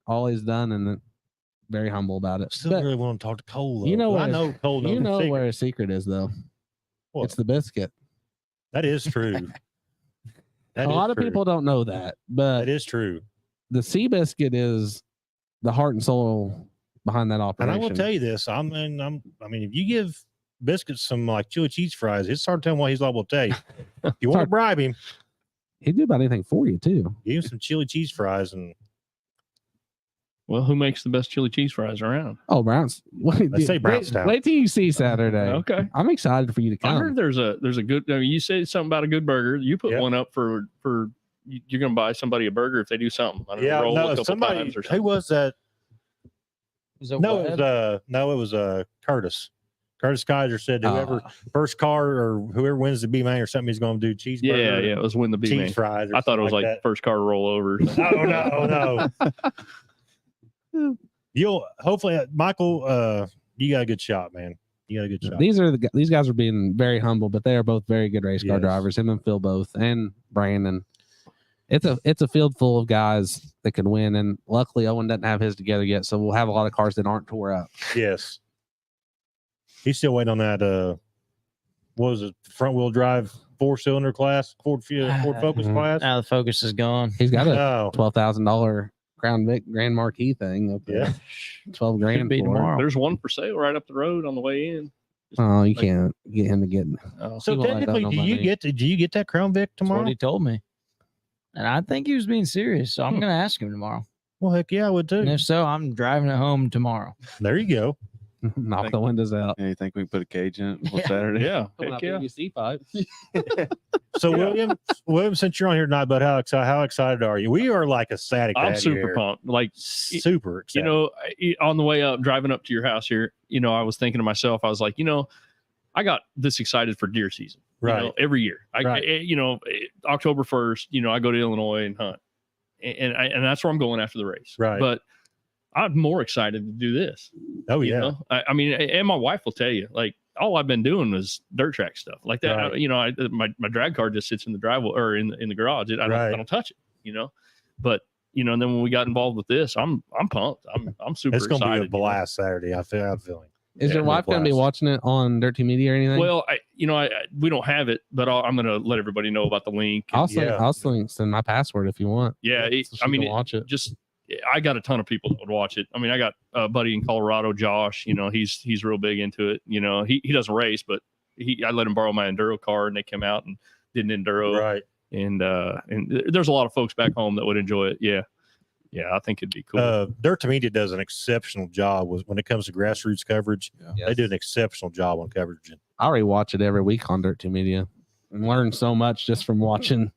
All he's done, and very humble about it. Still But really want to talk to Cole. Though. you know, I know Cole knows you know the secret. where his secret is, though. What? It's the biscuit. That is true. A lot of people don't know that, but That is true. the sea biscuit is the heart and soul behind that And operation. I will tell you this. I mean, if you give Biscuit some like chili cheese fries, it's hard to tell what he's liable to tell you. If you want to bribe him, he'd do about anything for you too. give him some chili cheese fries, and Well, who makes the best chili cheese fries around? Oh, Browns. Let's say Brownstown. Wait till you see Saturday. Okay. I'm excited for you to I come. heard there's a good. I mean, you said something about a good burger. You put Yep. one up for you're going to buy somebody a burger if they do something. I don't know, yeah, roll a no, couple somebody. times or Who something. was that? No, It was Curtis. Curtis Kaiser said whoever first car or whoever wins the B main or something, he's going to do cheeseburger. Yeah, it was win the B cheese man. fries. or I thought it was something like first car rollover. No. You'll hopefully, Michael. You got a good shot, man. You got a good shot. These guys are being very humble, but they are both very good race car Yes. drivers. Him and Phil both, and Brandon. It's a field full of guys that can win, and luckily Owen doesn't have his together yet, so we'll have a lot of cars that aren't tore up. Yes. He's still waiting on that. What was it? Front wheel drive 4-cylinder class, Ford Focus Mhm. class. Now the focus is gone. He's got a No. $12,000 Crown Vic Grand Marquis thing up there. Yeah. 12 Could grand be for it. tomorrow. There's one for sale right up the road on the way in. Oh, you can't get him to get. So He won't let technically, that do know you money. get that Crown Vic That's what tomorrow? he told me. And I think he was being serious. So I'm going to ask him tomorrow. Well, heck yeah, I would And too. if so, I'm driving it home tomorrow. There you go. Knock the windows out. Yeah, you think we can put a cage in it before Yeah. Saturday? Yeah. Coming Heck out yeah. PVC pipe. So William, since you're on here tonight, bud, how excited are you? We are like ecstatic. to I'm have you super here. pumped. Like, Super excited. you know, on the way up, driving up to your house here, I was thinking to myself, I was like, I got this excited for deer season. Right. every year. Right. October 1st, I go to Illinois and hunt, and that's where I'm going after the race. Right. But I'm more excited to do this. Oh you yeah. know? I mean, and my wife will tell you, like, all I've been doing was dirt track stuff like that. Right. My drag car just sits in the driveway or in the garage. I don't touch it. But and then when we got involved with this, I'm pumped. I'm super It's going to excited. be a blast Saturday. I'm feeling. Is your wife going to be watching it on Dirty Media or anything? Well, we don't have it, but I'm going to let everybody know about the link. I'll send my password if you want. Yeah, watch it. I got a ton of people that would watch it. I mean, I got a buddy in Colorado, Josh. He's real big into it. He doesn't race, but I let him borrow my enduro car, and they came out and did an enduro. Right. And there's a lot of folks back home that would enjoy it. Yeah. I think it'd be cool. Dirt to Media does an exceptional job when it comes to grassroots coverage. Yeah. They do an exceptional job on coverage. I already watch it every week on Dirt 2 Media and learn so much just from watching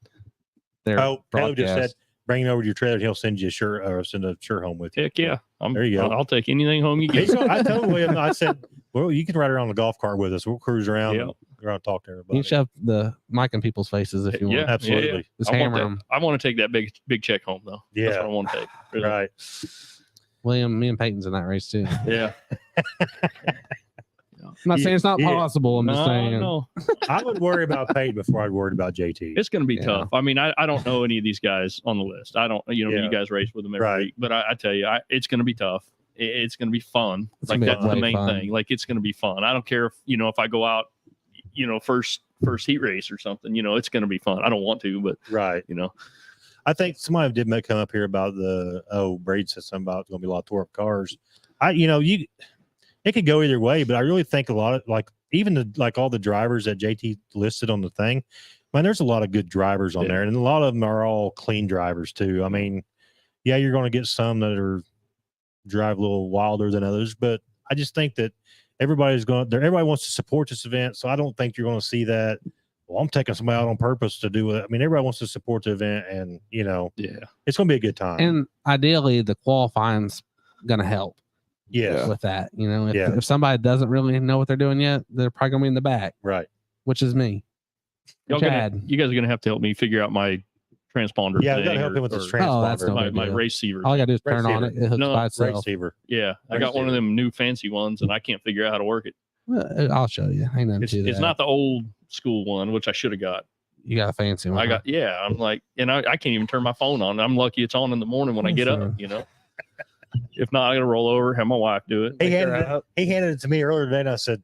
their Taylor just said, broadcast. bring it over to your trailer. He'll send you a shirt or send a shirt home with you. Heck yeah. There you go. I'll take anything home you get. I told William, I said, well, you can ride around the golf cart with us. We'll cruise around. Yeah. And around, talk to everybody. You can shove the mic in people's faces if you want. Yeah, absolutely. Just I hammer want them. I want to take that big check home though. Yeah. That's what I want to take. Really. Right. William, me and Peyton's in that race too. Yeah. I'm not saying it's not possible. I'm just saying. No. I would worry about Peyton before I'd worry about JT. It's going to be tough. I mean, I don't know any of these guys on the list. I don't, you guys race with them every week, but I tell you, it's going to be tough. It's going to be fun. Like that's the main thing. Like it's going to be fun. I don't care if I go out, first heat race or something, it's going to be fun. I don't want to, but right. I think somebody did come up here about Braid said something about it's going to be a lot of tore up cars. It could go either way, but I really think a lot of all the drivers that JT listed on the thing, man, there's a lot of good drivers on there, and a lot of them are all clean drivers too. I mean, yeah, you're going to get some that drive a little wilder than others, but I just think that everybody wants to support this event, so I don't think you're going to see that. Well, I'm taking somebody out on purpose to do it. I mean, everybody wants to support the event, and it's going to be a good time. And ideally, the qualifying's going to help. Yeah, with that, if somebody doesn't really know what they're doing yet, they're probably gonna be in the back, right? Which is me. You guys are gonna have to help me figure out my transponder. Yeah, I gotta help him with this transponder. My receiver. All I gotta do is turn on it. It hooks by itself. Receiver. Yeah, I got one of them new fancy ones, and I can't figure out how to work it. Well, I'll show you. Ain't nothing to that. It's not the old school one, which I should have got. You got a fancy one. I'm like, and I can't even turn my phone on. I'm lucky it's on in the morning when I get up. If not, I gotta roll over, have my wife do it. He handed it to me earlier today, and I said,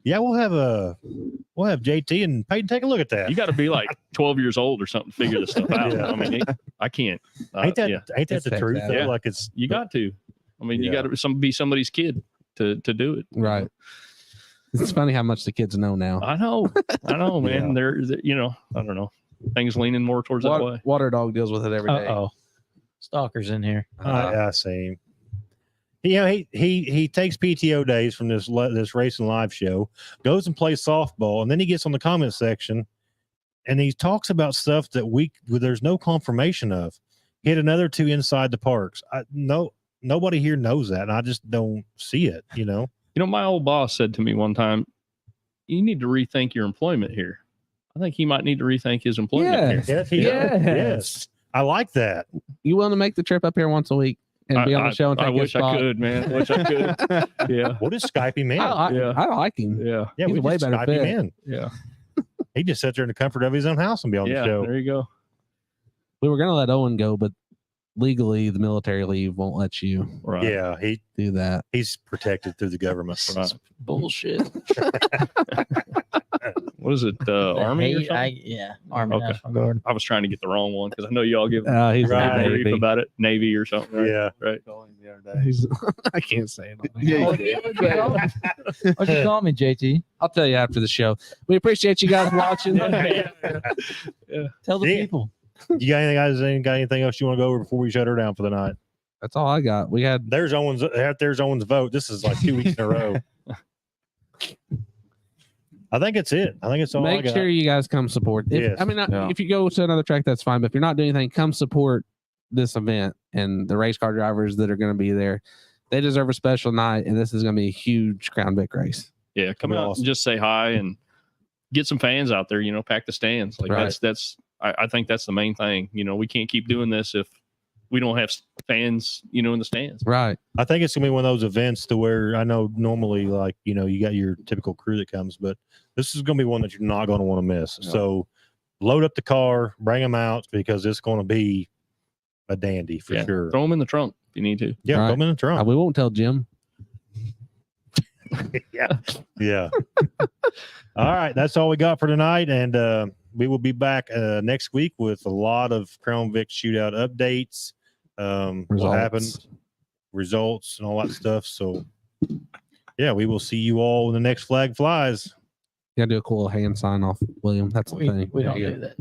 "Yeah, we'll have JT and Peyton take a look at that." You got to be like 12 years old or something to figure this stuff out. I mean, I can't. Ain't that the truth? Yeah. Like you got to. I mean, you got to be somebody's kid to do it. Right. It's funny how much the kids know now. I know, man. They're I don't know. Things leaning more towards that way. Water Dog deals with it every day. Oh. Stalkers in here. I see him. He takes PTO days from this racing live show, goes and plays softball, and then he gets on the comment section and he talks about stuff that there's no confirmation of. Hit another 2 inside the parks. Nobody here knows that, and I just don't see it. My old boss said to me one time, "You need to rethink your employment here." I think he might need to rethink his employment here. Yes. I like that. You willing to make the trip up here once a week and be on the show and take I wish I could, man. I wish I could. Yeah. We'll just Skype him in. I like him. Yeah. Yeah, he's a way better Skype fit. him in. Yeah. He just sits there in the comfort of his own house and be on the show. There you go. We were gonna let Owen go, but legally the military leave won't let you Yeah, he do that. He's protected through the government. Right. Bullshit. What is it? Army or something? Army Okay. National Guard. I was trying to get the wrong one because I know y'all give He's Right. Navy. grief about it. Navy or something. Right? Yeah. Right. I can't say it. What'd you call me, JT? I'll tell you after the show. We appreciate you guys watching. Tell the Yeah. people. You got anything else you want to go over before we shut her down for the night? That's all I got. We had There's Owen's vote. This is like 2 weeks in a row. I think it's it. I think it's all I make got. sure you guys come support. Yes. If you go to another track, that's fine. But if you're not doing anything, come support this event and the race car drivers that are going to be there. They deserve a special night, and this is going to be a huge Crown Vic race. Yeah, come out and just say hi and get some fans out there, pack the stands. Like Right. I think that's the main thing. We can't keep doing this if we don't have fans, in the stands. Right. I think it's gonna be one of those events to where I know normally, like, you got your typical crew that comes, but this is gonna be one that you're not gonna want to miss. No. So load up the car, bring them out, because it's gonna be a dandy for sure. Throw them in the trunk if you need to. Yeah, Right. throw them in the trunk. We won't tell Jim. Yeah. All right, that's all we got for tonight, and we will be back next week with a lot of Crown Vic Shootout updates. What happened, results, and all that stuff. So, yeah, we will see you all when the next flag flies. You gotta do a cool hand sign off, William. That's the thing. We don't Yeah. do that.